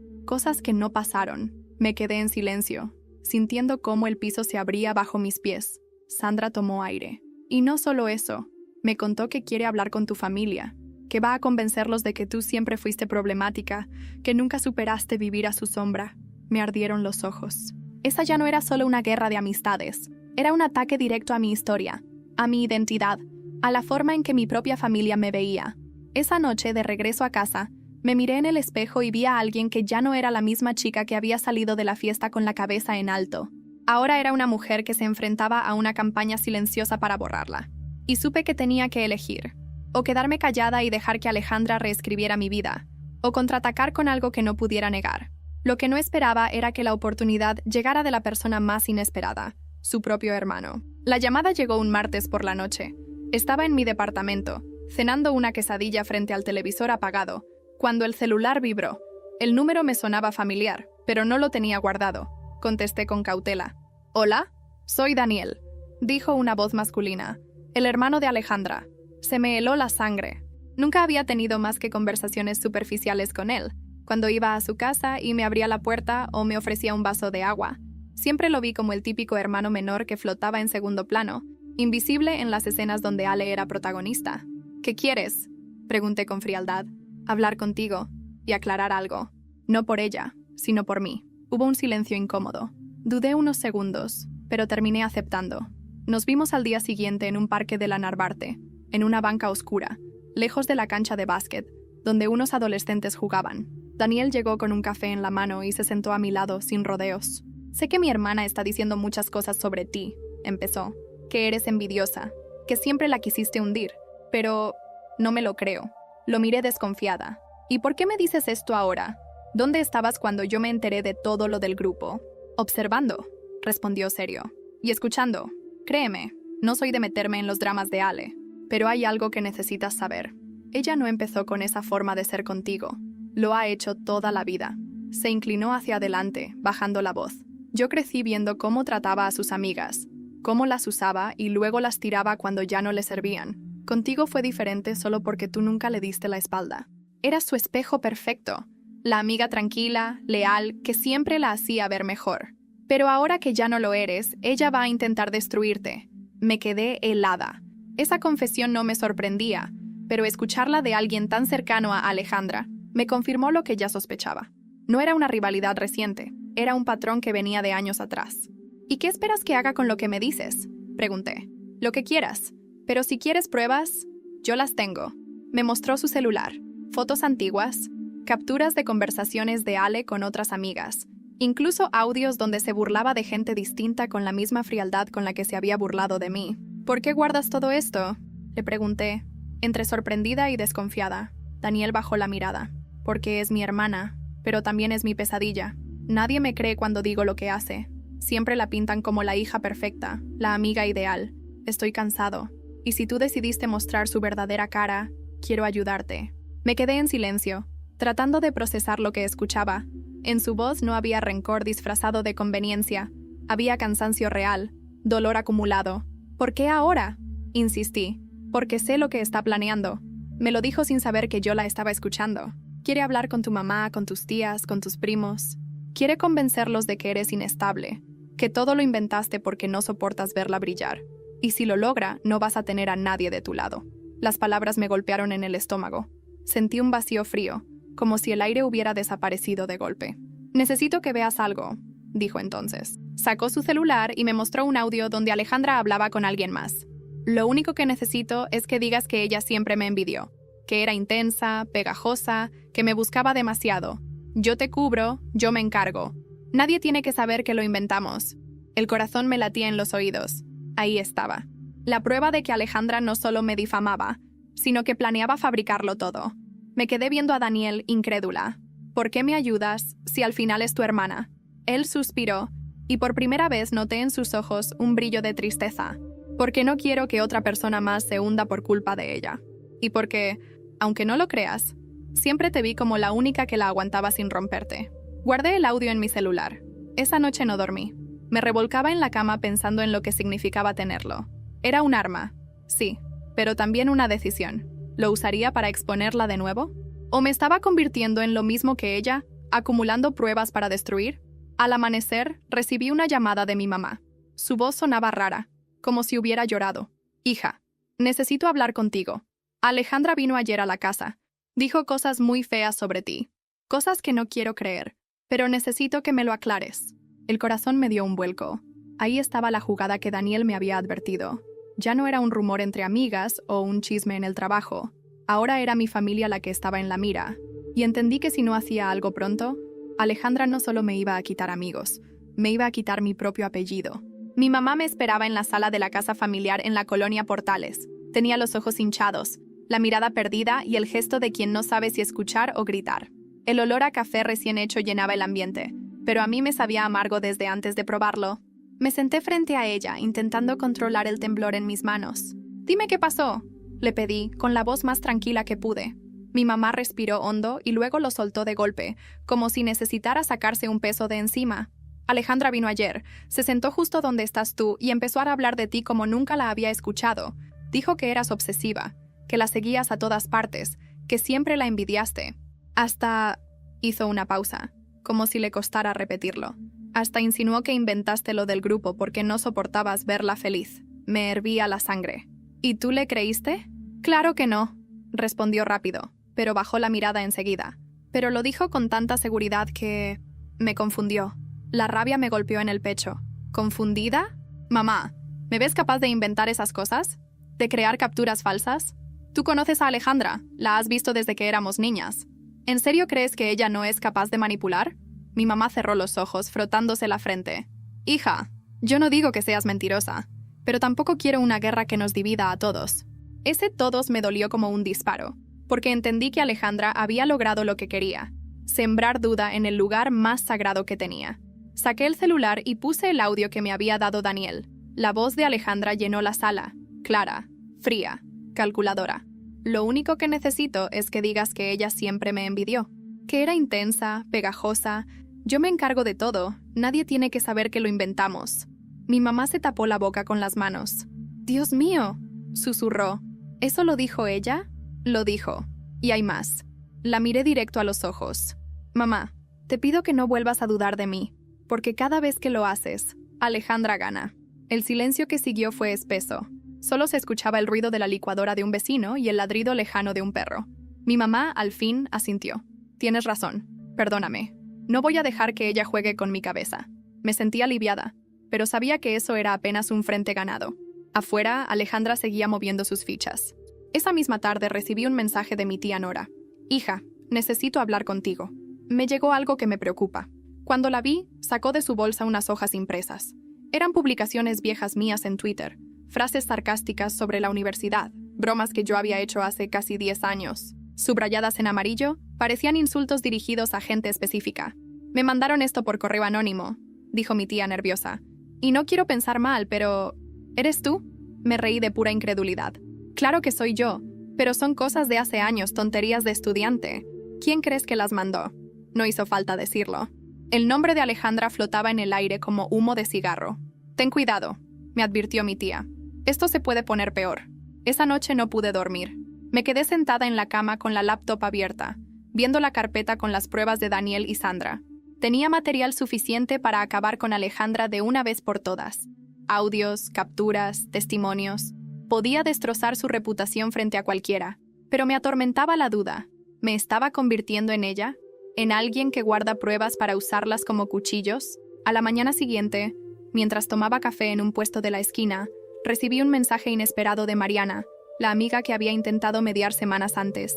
que no pasaron. Me quedé en silencio, sintiendo cómo el piso se abría bajo mis pies. Sandra tomó aire. Y no solo eso, me contó que quiere hablar con tu familia, que va a convencerlos de que tú siempre fuiste problemática, que nunca superaste vivir a su sombra. Me ardieron los ojos. Esa ya no era solo una guerra de amistades, era un ataque directo a mi historia, a mi identidad, a la forma en que mi propia familia me veía. Esa noche, de regreso a casa, me miré en el espejo y vi a alguien que ya no era la misma chica que había salido de la fiesta con la cabeza en alto. Ahora era una mujer que se enfrentaba a una campaña silenciosa para borrarla. Y supe que tenía que elegir. O quedarme callada y dejar que Alejandra reescribiera mi vida, o contraatacar con algo que no pudiera negar. Lo que no esperaba era que la oportunidad llegara de la persona más inesperada, su propio hermano. La llamada llegó un martes por la noche. Estaba en mi departamento, cenando una quesadilla frente al televisor apagado, cuando el celular vibró. El número me sonaba familiar, pero no lo tenía guardado. Contesté con cautela. «Hola, soy Daniel», dijo una voz masculina, el hermano de Alejandra. Se me heló la sangre. Nunca había tenido más que conversaciones superficiales con él, cuando iba a su casa y me abría la puerta o me ofrecía un vaso de agua. Siempre lo vi como el típico hermano menor que flotaba en segundo plano, invisible en las escenas donde Ale era protagonista. «¿Qué quieres?», pregunté con frialdad. «Hablar contigo y aclarar algo. No por ella, sino por mí». Hubo un silencio incómodo. Dudé unos segundos, pero terminé aceptando. Nos vimos al día siguiente en un parque de la Narvarte, en una banca oscura, lejos de la cancha de básquet, donde unos adolescentes jugaban. Daniel llegó con un café en la mano y se sentó a mi lado sin rodeos. «Sé que mi hermana está diciendo muchas cosas sobre ti», empezó. «Que eres envidiosa, que siempre la quisiste hundir, pero no me lo creo». Lo miré desconfiada. «¿Y por qué me dices esto ahora? ¿Dónde estabas cuando yo me enteré de todo lo del grupo?» «Observando», respondió serio. «Y escuchando. Créeme, no soy de meterme en los dramas de Ale, pero hay algo que necesitas saber. Ella no empezó con esa forma de ser contigo. Lo ha hecho toda la vida». Se inclinó hacia adelante, bajando la voz. «Yo crecí viendo cómo trataba a sus amigas, cómo las usaba y luego las tiraba cuando ya no le servían. Contigo fue diferente solo porque tú nunca le diste la espalda. Eras su espejo perfecto, la amiga tranquila, leal, que siempre la hacía ver mejor. Pero ahora que ya no lo eres, ella va a intentar destruirte». Me quedé helada. Esa confesión no me sorprendía, pero escucharla de alguien tan cercano a Alejandra me confirmó lo que ya sospechaba. No era una rivalidad reciente, era un patrón que venía de años atrás. «¿Y qué esperas que haga con lo que me dices?», pregunté. «Lo que quieras, pero si quieres pruebas, yo las tengo». Me mostró su celular, fotos antiguas, capturas de conversaciones de Ale con otras amigas, incluso audios donde se burlaba de gente distinta con la misma frialdad con la que se había burlado de mí. «¿Por qué guardas todo esto?», le pregunté, entre sorprendida y desconfiada. Daniel bajó la mirada. «Porque es mi hermana, pero también es mi pesadilla. Nadie me cree cuando digo lo que hace. Siempre la pintan como la hija perfecta, la amiga ideal. Estoy cansado. Y si tú decidiste mostrar su verdadera cara, quiero ayudarte». Me quedé en silencio, tratando de procesar lo que escuchaba. En su voz no había rencor disfrazado de conveniencia. Había cansancio real, dolor acumulado. «¿Por qué ahora?», insistí. «Porque sé lo que está planeando». Me lo dijo sin saber que yo la estaba escuchando. «Quiere hablar con tu mamá, con tus tías, con tus primos. Quiere convencerlos de que eres inestable, que todo lo inventaste porque no soportas verla brillar. Y si lo logra, no vas a tener a nadie de tu lado». Las palabras me golpearon en el estómago. Sentí un vacío frío, como si el aire hubiera desaparecido de golpe. «Necesito que veas algo», dijo entonces. Sacó su celular y me mostró un audio donde Alejandra hablaba con alguien más. «Lo único que necesito es que digas que ella siempre me envidió, que era intensa, pegajosa, que me buscaba demasiado. Yo te cubro, yo me encargo. Nadie tiene que saber que lo inventamos». El corazón me latía en los oídos. Ahí estaba. La prueba de que Alejandra no solo me difamaba, sino que planeaba fabricarlo todo. Me quedé viendo a Daniel incrédula. «¿Por qué me ayudas si al final es tu hermana?». Él suspiró, y por primera vez noté en sus ojos un brillo de tristeza. «Porque no quiero que otra persona más se hunda por culpa de ella. Y porque, aunque no lo creas, siempre te vi como la única que la aguantaba sin romperte». Guardé el audio en mi celular. Esa noche no dormí. Me revolcaba en la cama pensando en lo que significaba tenerlo. Era un arma, sí, pero también una decisión. ¿Lo usaría para exponerla de nuevo? ¿O me estaba convirtiendo en lo mismo que ella, acumulando pruebas para destruir? Al amanecer, recibí una llamada de mi mamá. Su voz sonaba rara, como si hubiera llorado. Hija, necesito hablar contigo. Alejandra vino ayer a la casa. Dijo cosas muy feas sobre ti. Cosas que no quiero creer, pero necesito que me lo aclares. El corazón me dio un vuelco. Ahí estaba la jugada que Daniel me había advertido. Ya no era un rumor entre amigas o un chisme en el trabajo. Ahora era mi familia la que estaba en la mira. Y entendí que si no hacía algo pronto, Alejandra no solo me iba a quitar amigos, me iba a quitar mi propio apellido. Mi mamá me esperaba en la sala de la casa familiar en la colonia Portales. Tenía los ojos hinchados, la mirada perdida y el gesto de quien no sabe si escuchar o gritar. El olor a café recién hecho llenaba el ambiente, pero a mí me sabía amargo desde antes de probarlo. Me senté frente a ella, intentando controlar el temblor en mis manos. «Dime qué pasó», le pedí, con la voz más tranquila que pude. Mi mamá respiró hondo y luego lo soltó de golpe, como si necesitara sacarse un peso de encima. «Alejandra vino ayer, se sentó justo donde estás tú y empezó a hablar de ti como nunca la había escuchado. Dijo que eras obsesiva, que la seguías a todas partes, que siempre la envidiaste. Hasta…» hizo una pausa, como si le costara repetirlo. «Hasta insinuó que inventaste lo del grupo porque no soportabas verla feliz. Me hervía la sangre». «¿Y tú le creíste?» «Claro que no», respondió rápido, pero bajó la mirada enseguida. Pero lo dijo con tanta seguridad que… me confundió. La rabia me golpeó en el pecho. ¿Confundida? Mamá, ¿me ves capaz de inventar esas cosas? ¿De crear capturas falsas? Tú conoces a Alejandra, la has visto desde que éramos niñas. ¿En serio crees que ella no es capaz de manipular? Mi mamá cerró los ojos, frotándose la frente. Hija, yo no digo que seas mentirosa, pero tampoco quiero una guerra que nos divida a todos. Ese todos me dolió como un disparo, porque entendí que Alejandra había logrado lo que quería, sembrar duda en el lugar más sagrado que tenía. Saqué el celular y puse el audio que me había dado Daniel. La voz de Alejandra llenó la sala, clara, fría, calculadora. Lo único que necesito es que digas que ella siempre me envidió, que era intensa, pegajosa. Yo me encargo de todo, nadie tiene que saber que lo inventamos. Mi mamá se tapó la boca con las manos. «Dios mío», susurró. «¿Eso lo dijo ella?» Lo dijo. Y hay más. La miré directo a los ojos. «Mamá, te pido que no vuelvas a dudar de mí, porque cada vez que lo haces, Alejandra gana». El silencio que siguió fue espeso. Solo se escuchaba el ruido de la licuadora de un vecino y el ladrido lejano de un perro. Mi mamá, al fin, asintió. «Tienes razón. Perdóname. No voy a dejar que ella juegue con mi cabeza». Me sentí aliviada, pero sabía que eso era apenas un frente ganado. Afuera, Alejandra seguía moviendo sus fichas. Esa misma tarde recibí un mensaje de mi tía Nora. «Hija, necesito hablar contigo. Me llegó algo que me preocupa». Cuando la vi, sacó de su bolsa unas hojas impresas. Eran publicaciones viejas mías en Twitter, frases sarcásticas sobre la universidad, bromas que yo había hecho hace casi 10 años. Subrayadas en amarillo, parecían insultos dirigidos a gente específica. «Me mandaron esto por correo anónimo», dijo mi tía nerviosa. «Y no quiero pensar mal, pero… ¿eres tú?». Me reí de pura incredulidad. «Claro que soy yo, pero son cosas de hace años, tonterías de estudiante. ¿Quién crees que las mandó?». No hizo falta decirlo. El nombre de Alejandra flotaba en el aire como humo de cigarro. «Ten cuidado», me advirtió mi tía. «Esto se puede poner peor». Esa noche no pude dormir. Me quedé sentada en la cama con la laptop abierta, viendo la carpeta con las pruebas de Daniel y Sandra. Tenía material suficiente para acabar con Alejandra de una vez por todas. Audios, capturas, testimonios. Podía destrozar su reputación frente a cualquiera, pero me atormentaba la duda. ¿Me estaba convirtiendo en ella? ¿En alguien que guarda pruebas para usarlas como cuchillos? A la mañana siguiente, mientras tomaba café en un puesto de la esquina, recibí un mensaje inesperado de Mariana, la amiga que había intentado mediar semanas antes.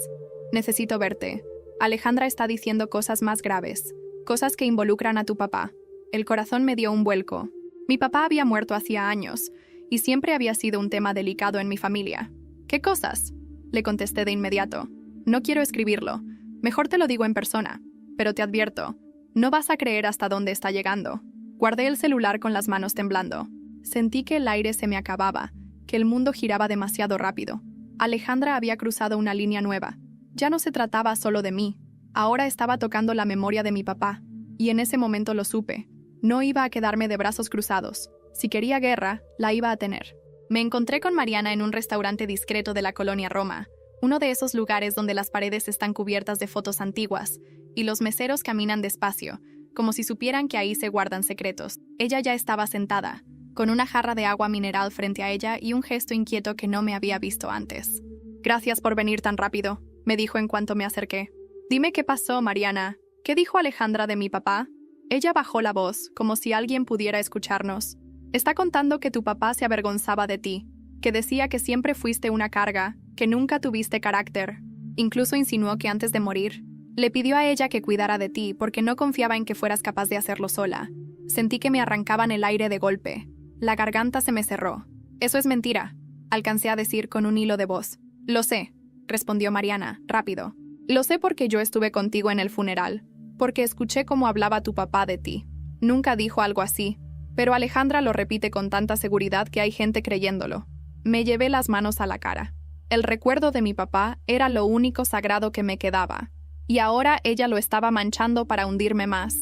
«Necesito verte. Alejandra está diciendo cosas más graves, cosas que involucran a tu papá». El corazón me dio un vuelco. Mi papá había muerto hacía años, y siempre había sido un tema delicado en mi familia. «¿Qué cosas?», le contesté de inmediato. «No quiero escribirlo. Mejor te lo digo en persona. Pero te advierto, no vas a creer hasta dónde está llegando». Guardé el celular con las manos temblando. Sentí que el aire se me acababa, que el mundo giraba demasiado rápido. Alejandra había cruzado una línea nueva. Ya no se trataba solo de mí. Ahora estaba tocando la memoria de mi papá. Y en ese momento lo supe. No iba a quedarme de brazos cruzados. Si quería guerra, la iba a tener. Me encontré con Mariana en un restaurante discreto de la colonia Roma, uno de esos lugares donde las paredes están cubiertas de fotos antiguas y los meseros caminan despacio, como si supieran que ahí se guardan secretos. Ella ya estaba sentada, con una jarra de agua mineral frente a ella y un gesto inquieto que no me había visto antes. «Gracias por venir tan rápido», me dijo en cuanto me acerqué. «Dime qué pasó, Mariana. ¿Qué dijo Alejandra de mi papá?» Ella bajó la voz, como si alguien pudiera escucharnos. «Está contando que tu papá se avergonzaba de ti, que decía que siempre fuiste una carga, que nunca tuviste carácter. Incluso insinuó que antes de morir, le pidió a ella que cuidara de ti porque no confiaba en que fueras capaz de hacerlo sola. Sentí que me arrancaban el aire de golpe. La garganta se me cerró. «Eso es mentira», alcancé a decir con un hilo de voz. «Lo sé», respondió Mariana, rápido. «Lo sé porque yo estuve contigo en el funeral, porque escuché cómo hablaba tu papá de ti. Nunca dijo algo así, pero Alejandra lo repite con tanta seguridad que hay gente creyéndolo». Me llevé las manos a la cara. El recuerdo de mi papá era lo único sagrado que me quedaba, y ahora ella lo estaba manchando para hundirme más.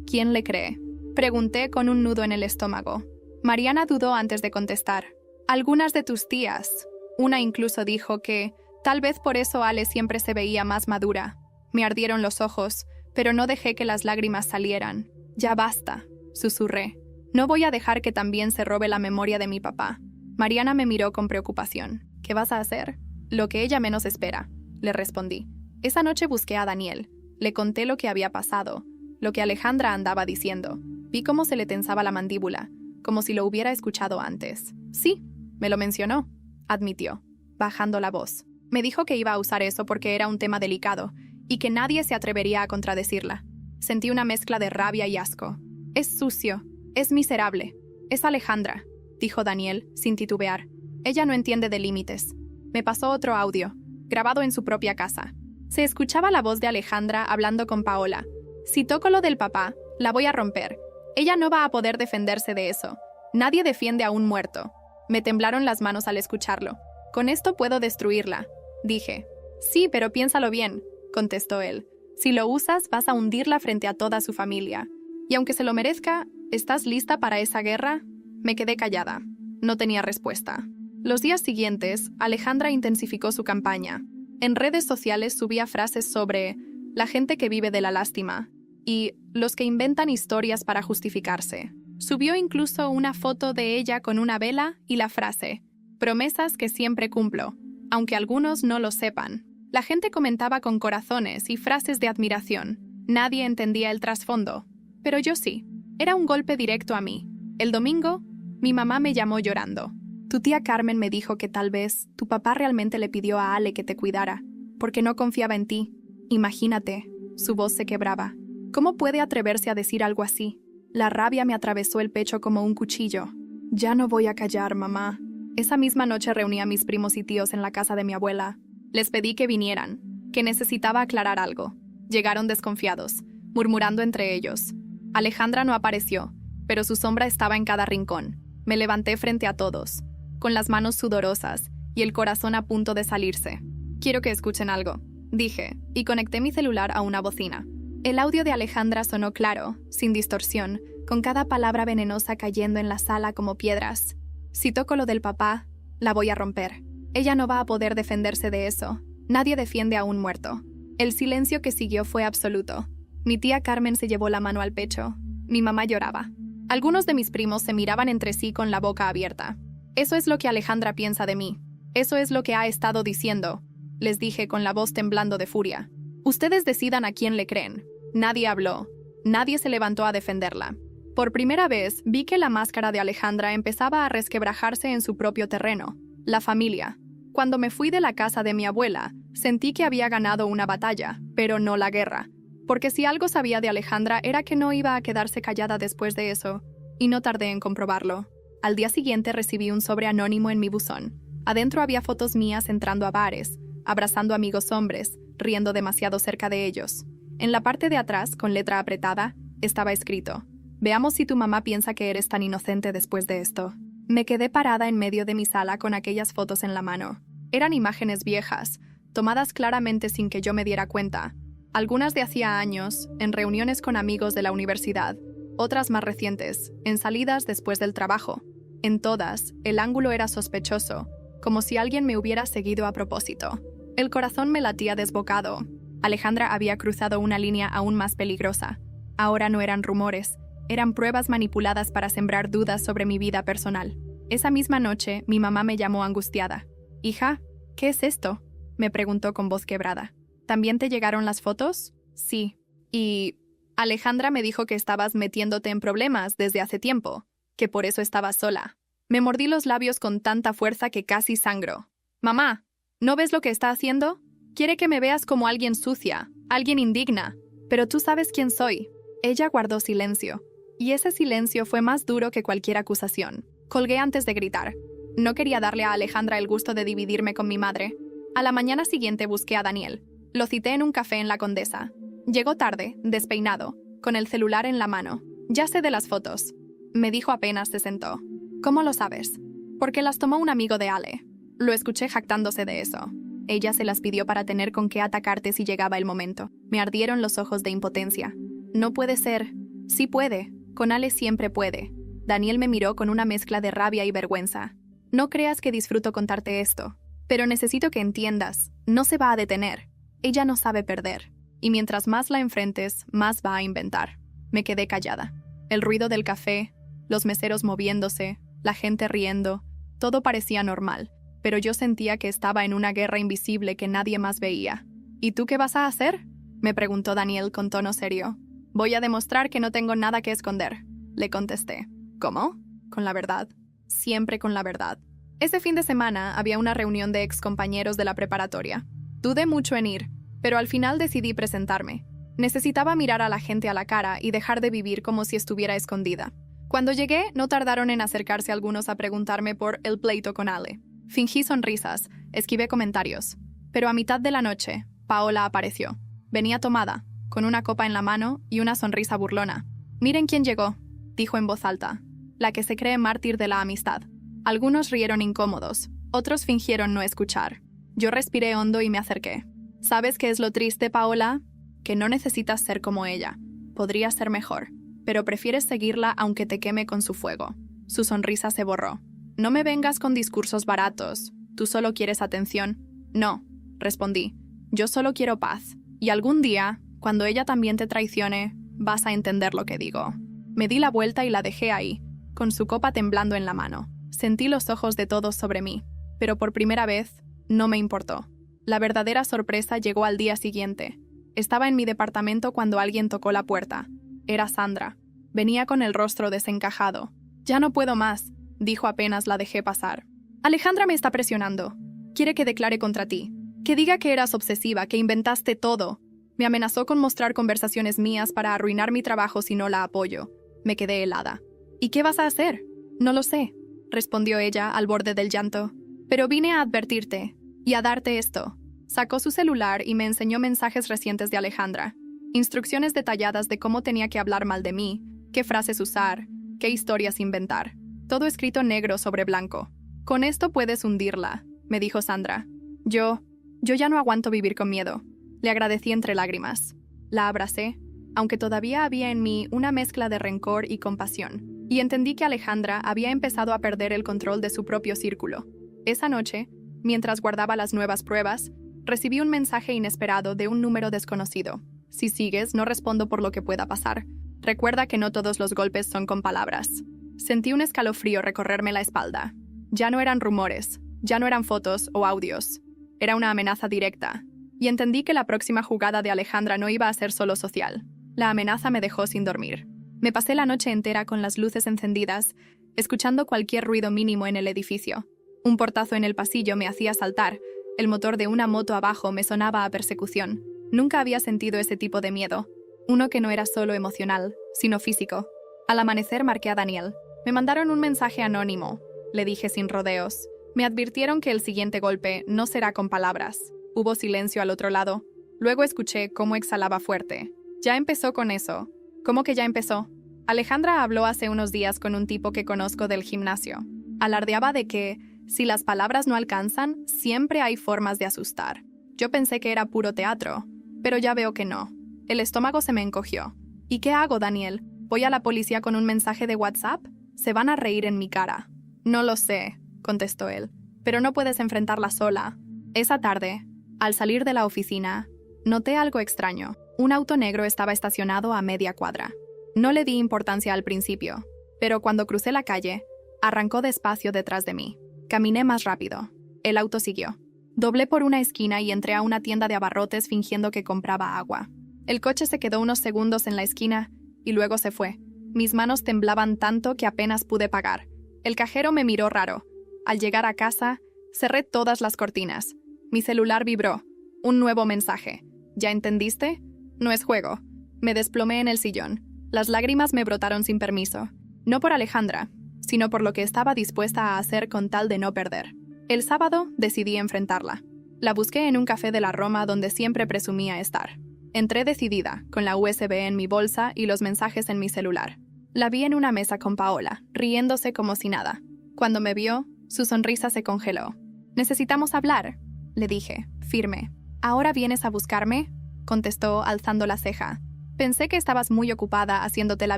¿Quién le cree?, pregunté con un nudo en el estómago. Mariana dudó antes de contestar. «Algunas de tus tías». Una incluso dijo que, tal vez por eso Ale siempre se veía más madura. Me ardieron los ojos, pero no dejé que las lágrimas salieran. «Ya basta», susurré. «No voy a dejar que también se robe la memoria de mi papá». Mariana me miró con preocupación. «¿Qué vas a hacer?». «Lo que ella menos espera», le respondí. Esa noche busqué a Daniel. Le conté lo que había pasado, lo que Alejandra andaba diciendo. Vi cómo se le tensaba la mandíbula, como si lo hubiera escuchado antes. «Sí, me lo mencionó», admitió, bajando la voz. Me dijo que iba a usar eso porque era un tema delicado y que nadie se atrevería a contradecirla. Sentí una mezcla de rabia y asco. «Es sucio, es miserable, es Alejandra», dijo Daniel, sin titubear. «Ella no entiende de límites». Me pasó otro audio, grabado en su propia casa. Se escuchaba la voz de Alejandra hablando con Paola. «Si toco lo del papá, la voy a romper. Ella no va a poder defenderse de eso. Nadie defiende a un muerto». Me temblaron las manos al escucharlo. «Con esto puedo destruirla», dije. «Sí, pero piénsalo bien», contestó él. «Si lo usas, vas a hundirla frente a toda su familia. Y aunque se lo merezca, ¿estás lista para esa guerra?». Me quedé callada. No tenía respuesta. Los días siguientes, Alejandra intensificó su campaña. En redes sociales subía frases sobre la gente que vive de la lástima y los que inventan historias para justificarse. Subió incluso una foto de ella con una vela y la frase: «Promesas que siempre cumplo, aunque algunos no lo sepan». La gente comentaba con corazones y frases de admiración. Nadie entendía el trasfondo, pero yo sí. Era un golpe directo a mí. El domingo, mi mamá me llamó llorando. «Tu tía Carmen me dijo que tal vez tu papá realmente le pidió a Ale que te cuidara, porque no confiaba en ti». Imagínate, su voz se quebraba. ¿Cómo puede atreverse a decir algo así? La rabia me atravesó el pecho como un cuchillo. «Ya no voy a callar, mamá». Esa misma noche reuní a mis primos y tíos en la casa de mi abuela. Les pedí que vinieran, que necesitaba aclarar algo. Llegaron desconfiados, murmurando entre ellos. Alejandra no apareció, pero su sombra estaba en cada rincón. Me levanté frente a todos, con las manos sudorosas y el corazón a punto de salirse. «Quiero que escuchen algo», dije, y conecté mi celular a una bocina. El audio de Alejandra sonó claro, sin distorsión, con cada palabra venenosa cayendo en la sala como piedras. «Si toco lo del papá, la voy a romper. Ella no va a poder defenderse de eso. Nadie defiende a un muerto». El silencio que siguió fue absoluto. Mi tía Carmen se llevó la mano al pecho. Mi mamá lloraba. Algunos de mis primos se miraban entre sí con la boca abierta. «Eso es lo que Alejandra piensa de mí. Eso es lo que ha estado diciendo», les dije con la voz temblando de furia. «Ustedes decidan a quién le creen». Nadie habló. Nadie se levantó a defenderla. Por primera vez, vi que la máscara de Alejandra empezaba a resquebrajarse en su propio terreno, la familia. Cuando me fui de la casa de mi abuela, sentí que había ganado una batalla, pero no la guerra. Porque si algo sabía de Alejandra era que no iba a quedarse callada después de eso, y no tardé en comprobarlo. Al día siguiente recibí un sobre anónimo en mi buzón. Adentro había fotos mías entrando a bares, abrazando amigos hombres, riendo demasiado cerca de ellos. En la parte de atrás, con letra apretada, estaba escrito: «Veamos si tu mamá piensa que eres tan inocente después de esto». Me quedé parada en medio de mi sala con aquellas fotos en la mano. Eran imágenes viejas, tomadas claramente sin que yo me diera cuenta. Algunas de hacía años, en reuniones con amigos de la universidad, otras más recientes, en salidas después del trabajo. En todas, el ángulo era sospechoso, como si alguien me hubiera seguido a propósito. El corazón me latía desbocado. Alejandra había cruzado una línea aún más peligrosa. Ahora no eran rumores, eran pruebas manipuladas para sembrar dudas sobre mi vida personal. Esa misma noche, mi mamá me llamó angustiada. «Hija, ¿qué es esto?», me preguntó con voz quebrada. «¿También te llegaron las fotos?». «Sí». «Y Alejandra me dijo que estabas metiéndote en problemas desde hace tiempo, que por eso estabas sola». Me mordí los labios con tanta fuerza que casi sangró. «Mamá, ¿no ves lo que está haciendo? Quiere que me veas como alguien sucia, alguien indigna. Pero tú sabes quién soy». Ella guardó silencio, y ese silencio fue más duro que cualquier acusación. Colgué antes de gritar. No quería darle a Alejandra el gusto de dividirme con mi madre. A la mañana siguiente busqué a Daniel. Lo cité en un café en La Condesa. Llegó tarde, despeinado, con el celular en la mano. «Ya sé de las fotos», me dijo apenas se sentó. «¿Cómo lo sabes?». «Porque las tomó un amigo de Ale». Lo escuché jactándose de eso. Ella se las pidió para tener con qué atacarte si llegaba el momento. Me ardieron los ojos de impotencia. «No puede ser». «Sí puede. Con Ale siempre puede». Daniel me miró con una mezcla de rabia y vergüenza. «No creas que disfruto contarte esto. Pero necesito que entiendas, no se va a detener. Ella no sabe perder. Y mientras más la enfrentes, más va a inventar». Me quedé callada. El ruido del café, los meseros moviéndose, la gente riendo, todo parecía normal, pero yo sentía que estaba en una guerra invisible que nadie más veía. «¿Y tú qué vas a hacer?», me preguntó Daniel con tono serio. «Voy a demostrar que no tengo nada que esconder», le contesté. «¿Cómo?». «Con la verdad. Siempre con la verdad». Ese fin de semana había una reunión de excompañeros de la preparatoria. Dudé mucho en ir, pero al final decidí presentarme. Necesitaba mirar a la gente a la cara y dejar de vivir como si estuviera escondida. Cuando llegué, no tardaron en acercarse algunos a preguntarme por el pleito con Ale. Fingí sonrisas, esquivé comentarios. Pero a mitad de la noche, Paola apareció. Venía tomada, con una copa en la mano y una sonrisa burlona. «Miren quién llegó», dijo en voz alta, «la que se cree mártir de la amistad». Algunos rieron incómodos, otros fingieron no escuchar. Yo respiré hondo y me acerqué. «¿Sabes qué es lo triste, Paola? Que no necesitas ser como ella. Podría ser mejor, pero prefieres seguirla aunque te queme con su fuego». Su sonrisa se borró. «No me vengas con discursos baratos. ¿Tú solo quieres atención?». «No», respondí. «Yo solo quiero paz. Y algún día, cuando ella también te traicione, vas a entender lo que digo». Me di la vuelta y la dejé ahí, con su copa temblando en la mano. Sentí los ojos de todos sobre mí, pero por primera vez, no me importó. La verdadera sorpresa llegó al día siguiente. Estaba en mi departamento cuando alguien tocó la puerta. Era Sandra. Venía con el rostro desencajado. «Ya no puedo más», dijo apenas la dejé pasar. «Alejandra me está presionando. Quiere que declare contra ti. Que diga que eras obsesiva, que inventaste todo. Me amenazó con mostrar conversaciones mías para arruinar mi trabajo si no la apoyo». Me quedé helada. «¿Y qué vas a hacer?». «No lo sé», respondió ella al borde del llanto. «Pero vine a advertirte y a darte esto». Sacó su celular y me enseñó mensajes recientes de Alejandra. Instrucciones detalladas de cómo tenía que hablar mal de mí, qué frases usar, qué historias inventar. Todo escrito negro sobre blanco. «Con esto puedes hundirla», me dijo Sandra. Yo ya no aguanto vivir con miedo». Le agradecí entre lágrimas. La abracé, aunque todavía había en mí una mezcla de rencor y compasión, y entendí que Alejandra había empezado a perder el control de su propio círculo. Esa noche, mientras guardaba las nuevas pruebas, recibí un mensaje inesperado de un número desconocido. «Si sigues, no respondo por lo que pueda pasar. Recuerda que no todos los golpes son con palabras». Sentí un escalofrío recorrerme la espalda. Ya no eran rumores, ya no eran fotos o audios. Era una amenaza directa. Y entendí que la próxima jugada de Alejandra no iba a ser solo social. La amenaza me dejó sin dormir. Me pasé la noche entera con las luces encendidas, escuchando cualquier ruido mínimo en el edificio. Un portazo en el pasillo me hacía saltar. El motor de una moto abajo me sonaba a persecución. Nunca había sentido ese tipo de miedo. Uno que no era solo emocional, sino físico. Al amanecer marqué a Daniel. Me mandaron un mensaje anónimo. Le dije sin rodeos. Me advirtieron que el siguiente golpe no será con palabras. Hubo silencio al otro lado. Luego escuché cómo exhalaba fuerte. «Ya empezó con eso». «¿Cómo que ya empezó?». Alejandra habló hace unos días con un tipo que conozco del gimnasio. Alardeaba de que, si las palabras no alcanzan, siempre hay formas de asustar. Yo pensé que era puro teatro. Pero ya veo que no. El estómago se me encogió. ¿Y qué hago, Daniel? ¿Voy a la policía con un mensaje de WhatsApp? Se van a reír en mi cara. No lo sé, contestó él. Pero no puedes enfrentarla sola. Esa tarde, al salir de la oficina, noté algo extraño. Un auto negro estaba estacionado a media cuadra. No le di importancia al principio, pero cuando crucé la calle, arrancó despacio detrás de mí. Caminé más rápido. El auto siguió. Doblé por una esquina y entré a una tienda de abarrotes fingiendo que compraba agua. El coche se quedó unos segundos en la esquina y luego se fue. Mis manos temblaban tanto que apenas pude pagar. El cajero me miró raro. Al llegar a casa, cerré todas las cortinas. Mi celular vibró. Un nuevo mensaje. ¿Ya entendiste? No es juego. Me desplomé en el sillón. Las lágrimas me brotaron sin permiso. No por Alejandra, sino por lo que estaba dispuesta a hacer con tal de no perder. El sábado decidí enfrentarla. La busqué en un café de la Roma donde siempre presumía estar. Entré decidida, con la USB en mi bolsa y los mensajes en mi celular. La vi en una mesa con Paola, riéndose como si nada. Cuando me vio, su sonrisa se congeló. «Necesitamos hablar», le dije, firme. «¿Ahora vienes a buscarme?», contestó alzando la ceja. «Pensé que estabas muy ocupada haciéndote la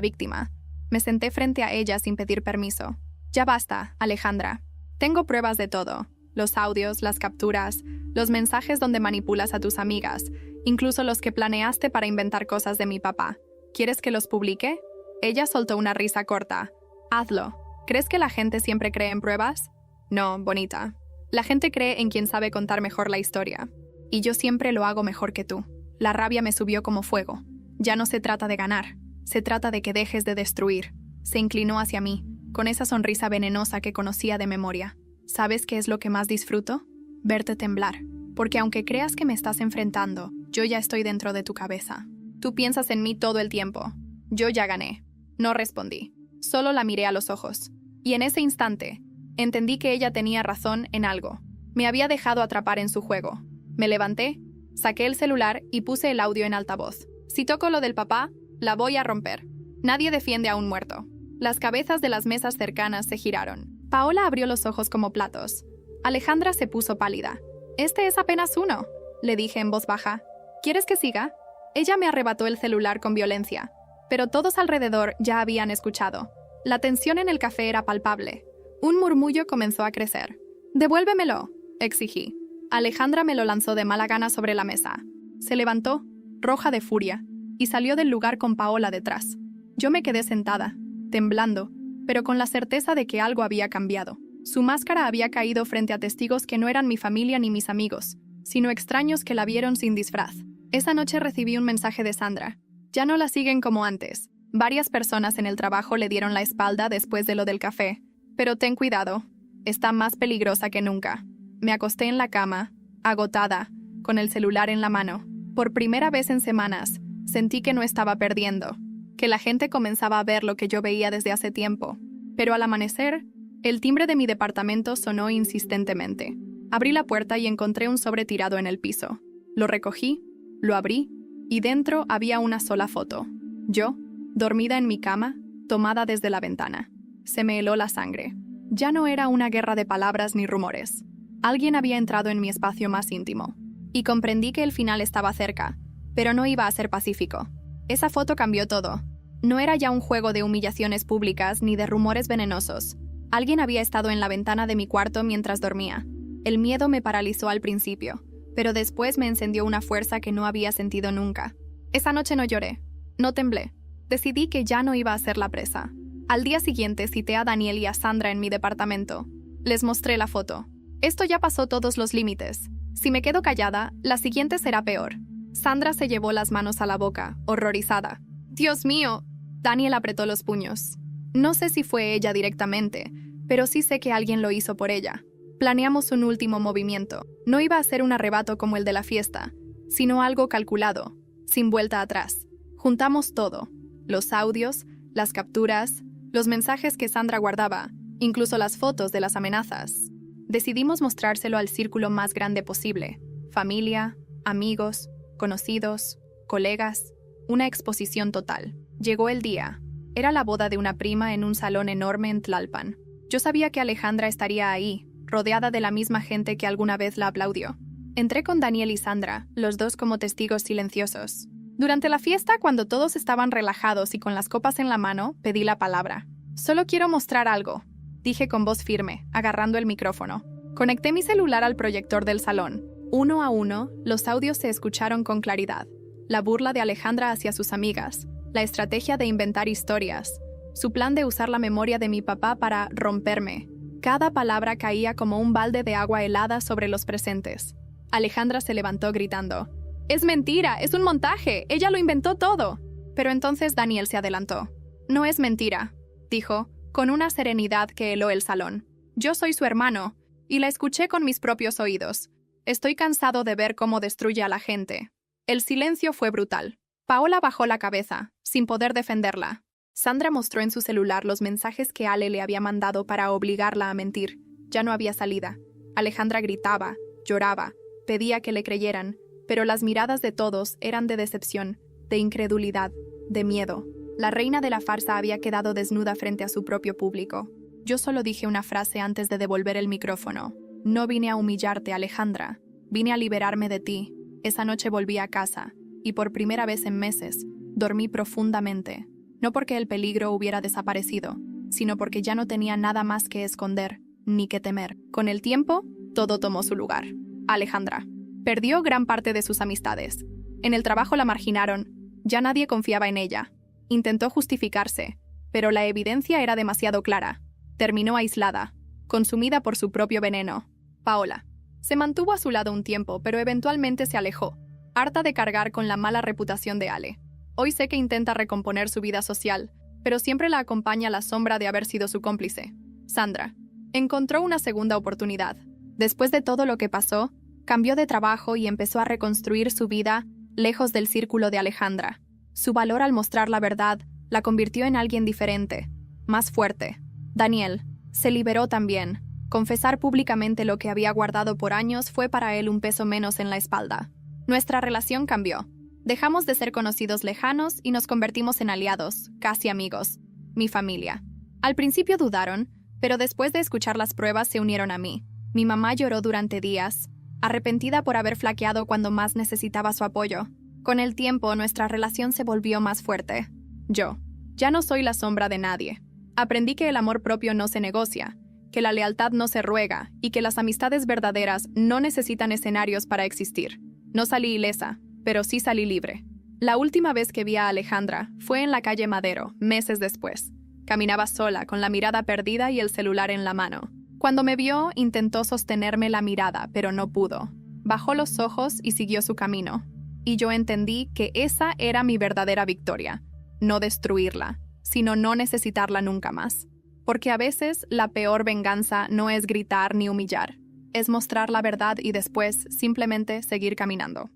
víctima». Me senté frente a ella sin pedir permiso. «Ya basta, Alejandra. Tengo pruebas de todo. Los audios, las capturas, los mensajes donde manipulas a tus amigas, incluso los que planeaste para inventar cosas de mi papá. ¿Quieres que los publique?». Ella soltó una risa corta. «Hazlo. ¿Crees que la gente siempre cree en pruebas?». «No, bonita. La gente cree en quien sabe contar mejor la historia. Y yo siempre lo hago mejor que tú». La rabia me subió como fuego. «Ya no se trata de ganar. Se trata de que dejes de destruir». Se inclinó hacia mí, con esa sonrisa venenosa que conocía de memoria. «¿Sabes qué es lo que más disfruto? Verte temblar. Porque aunque creas que me estás enfrentando, yo ya estoy dentro de tu cabeza. Tú piensas en mí todo el tiempo. Yo ya gané». No respondí. Solo la miré a los ojos. Y en ese instante, entendí que ella tenía razón en algo. Me había dejado atrapar en su juego. Me levanté, saqué el celular y puse el audio en altavoz. «Si toco lo del papá, la voy a romper. Nadie defiende a un muerto». Las cabezas de las mesas cercanas se giraron. Paola abrió los ojos como platos. Alejandra se puso pálida. «Este es apenas uno», le dije en voz baja. «¿Quieres que siga?». Ella me arrebató el celular con violencia, pero todos alrededor ya habían escuchado. La tensión en el café era palpable. Un murmullo comenzó a crecer. «Devuélvemelo», exigí. Alejandra me lo lanzó de mala gana sobre la mesa. Se levantó, roja de furia, y salió del lugar con Paola detrás. Yo me quedé sentada, temblando, pero con la certeza de que algo había cambiado. Su máscara había caído frente a testigos que no eran mi familia ni mis amigos, sino extraños que la vieron sin disfraz. Esa noche recibí un mensaje de Sandra. «Ya no la siguen como antes». Varias personas en el trabajo le dieron la espalda después de lo del café. «Pero ten cuidado, está más peligrosa que nunca». Me acosté en la cama, agotada, con el celular en la mano. Por primera vez en semanas, sentí que no estaba perdiendo, que la gente comenzaba a ver lo que yo veía desde hace tiempo. Pero al amanecer, el timbre de mi departamento sonó insistentemente. Abrí la puerta y encontré un sobre tirado en el piso. Lo recogí, lo abrí, y dentro había una sola foto. Yo, dormida en mi cama, tomada desde la ventana. Se me heló la sangre. Ya no era una guerra de palabras ni rumores. Alguien había entrado en mi espacio más íntimo. Y comprendí que el final estaba cerca, pero no iba a ser pacífico. Esa foto cambió todo. No era ya un juego de humillaciones públicas ni de rumores venenosos. Alguien había estado en la ventana de mi cuarto mientras dormía. El miedo me paralizó al principio, pero después me encendió una fuerza que no había sentido nunca. Esa noche no lloré, no temblé. Decidí que ya no iba a ser la presa. Al día siguiente cité a Daniel y a Sandra en mi departamento. Les mostré la foto. «Esto ya pasó todos los límites. Si me quedo callada, la siguiente será peor». Sandra se llevó las manos a la boca, horrorizada. «¡Dios mío!». Daniel apretó los puños. No sé si fue ella directamente, pero sí sé que alguien lo hizo por ella. Planeamos un último movimiento. No iba a ser un arrebato como el de la fiesta, sino algo calculado, sin vuelta atrás. Juntamos todo. Los audios, las capturas, los mensajes que Sandra guardaba, incluso las fotos de las amenazas. Decidimos mostrárselo al círculo más grande posible. Familia, amigos, conocidos, colegas, una exposición total. Llegó el día. Era la boda de una prima en un salón enorme en Tlalpan. Yo sabía que Alejandra estaría ahí, rodeada de la misma gente que alguna vez la aplaudió. Entré con Daniel y Sandra, los dos como testigos silenciosos. Durante la fiesta, cuando todos estaban relajados y con las copas en la mano, pedí la palabra. «Solo quiero mostrar algo», dije con voz firme, agarrando el micrófono. Conecté mi celular al proyector del salón. Uno a uno, los audios se escucharon con claridad. La burla de Alejandra hacia sus amigas, la estrategia de inventar historias, su plan de usar la memoria de mi papá para romperme. Cada palabra caía como un balde de agua helada sobre los presentes. Alejandra se levantó gritando. «Es mentira, es un montaje, ella lo inventó todo». Pero entonces Daniel se adelantó. «No es mentira», dijo, con una serenidad que heló el salón. «Yo soy su hermano, y la escuché con mis propios oídos. Estoy cansado de ver cómo destruye a la gente». El silencio fue brutal. Paola bajó la cabeza, sin poder defenderla. Sandra mostró en su celular los mensajes que Ale le había mandado para obligarla a mentir. Ya no había salida. Alejandra gritaba, lloraba, pedía que le creyeran, pero las miradas de todos eran de decepción, de incredulidad, de miedo. La reina de la farsa había quedado desnuda frente a su propio público. Yo solo dije una frase antes de devolver el micrófono. «No vine a humillarte, Alejandra. Vine a liberarme de ti». Esa noche volví a casa, y por primera vez en meses, dormí profundamente. No porque el peligro hubiera desaparecido, sino porque ya no tenía nada más que esconder, ni que temer. Con el tiempo, todo tomó su lugar. Alejandra perdió gran parte de sus amistades. En el trabajo la marginaron. Ya nadie confiaba en ella. Intentó justificarse, pero la evidencia era demasiado clara. Terminó aislada, consumida por su propio veneno. Paola se mantuvo a su lado un tiempo, pero eventualmente se alejó, harta de cargar con la mala reputación de Ale. Hoy sé que intenta recomponer su vida social, pero siempre la acompaña la sombra de haber sido su cómplice. Sandra encontró una segunda oportunidad. Después de todo lo que pasó, cambió de trabajo y empezó a reconstruir su vida lejos del círculo de Alejandra. Su valor al mostrar la verdad la convirtió en alguien diferente, más fuerte. Daniel se liberó también. Confesar públicamente lo que había guardado por años fue para él un peso menos en la espalda. Nuestra relación cambió. Dejamos de ser conocidos lejanos y nos convertimos en aliados, casi amigos. Mi familia. Al principio dudaron, pero después de escuchar las pruebas se unieron a mí. Mi mamá lloró durante días, arrepentida por haber flaqueado cuando más necesitaba su apoyo. Con el tiempo, nuestra relación se volvió más fuerte. Yo ya no soy la sombra de nadie. Aprendí que el amor propio no se negocia, que la lealtad no se ruega y que las amistades verdaderas no necesitan escenarios para existir. No salí ilesa, pero sí salí libre. La última vez que vi a Alejandra fue en la calle Madero, meses después. Caminaba sola, con la mirada perdida y el celular en la mano. Cuando me vio, intentó sostenerme la mirada, pero no pudo. Bajó los ojos y siguió su camino. Y yo entendí que esa era mi verdadera victoria. No destruirla, sino no necesitarla nunca más. Porque a veces la peor venganza no es gritar ni humillar, es mostrar la verdad y después simplemente seguir caminando.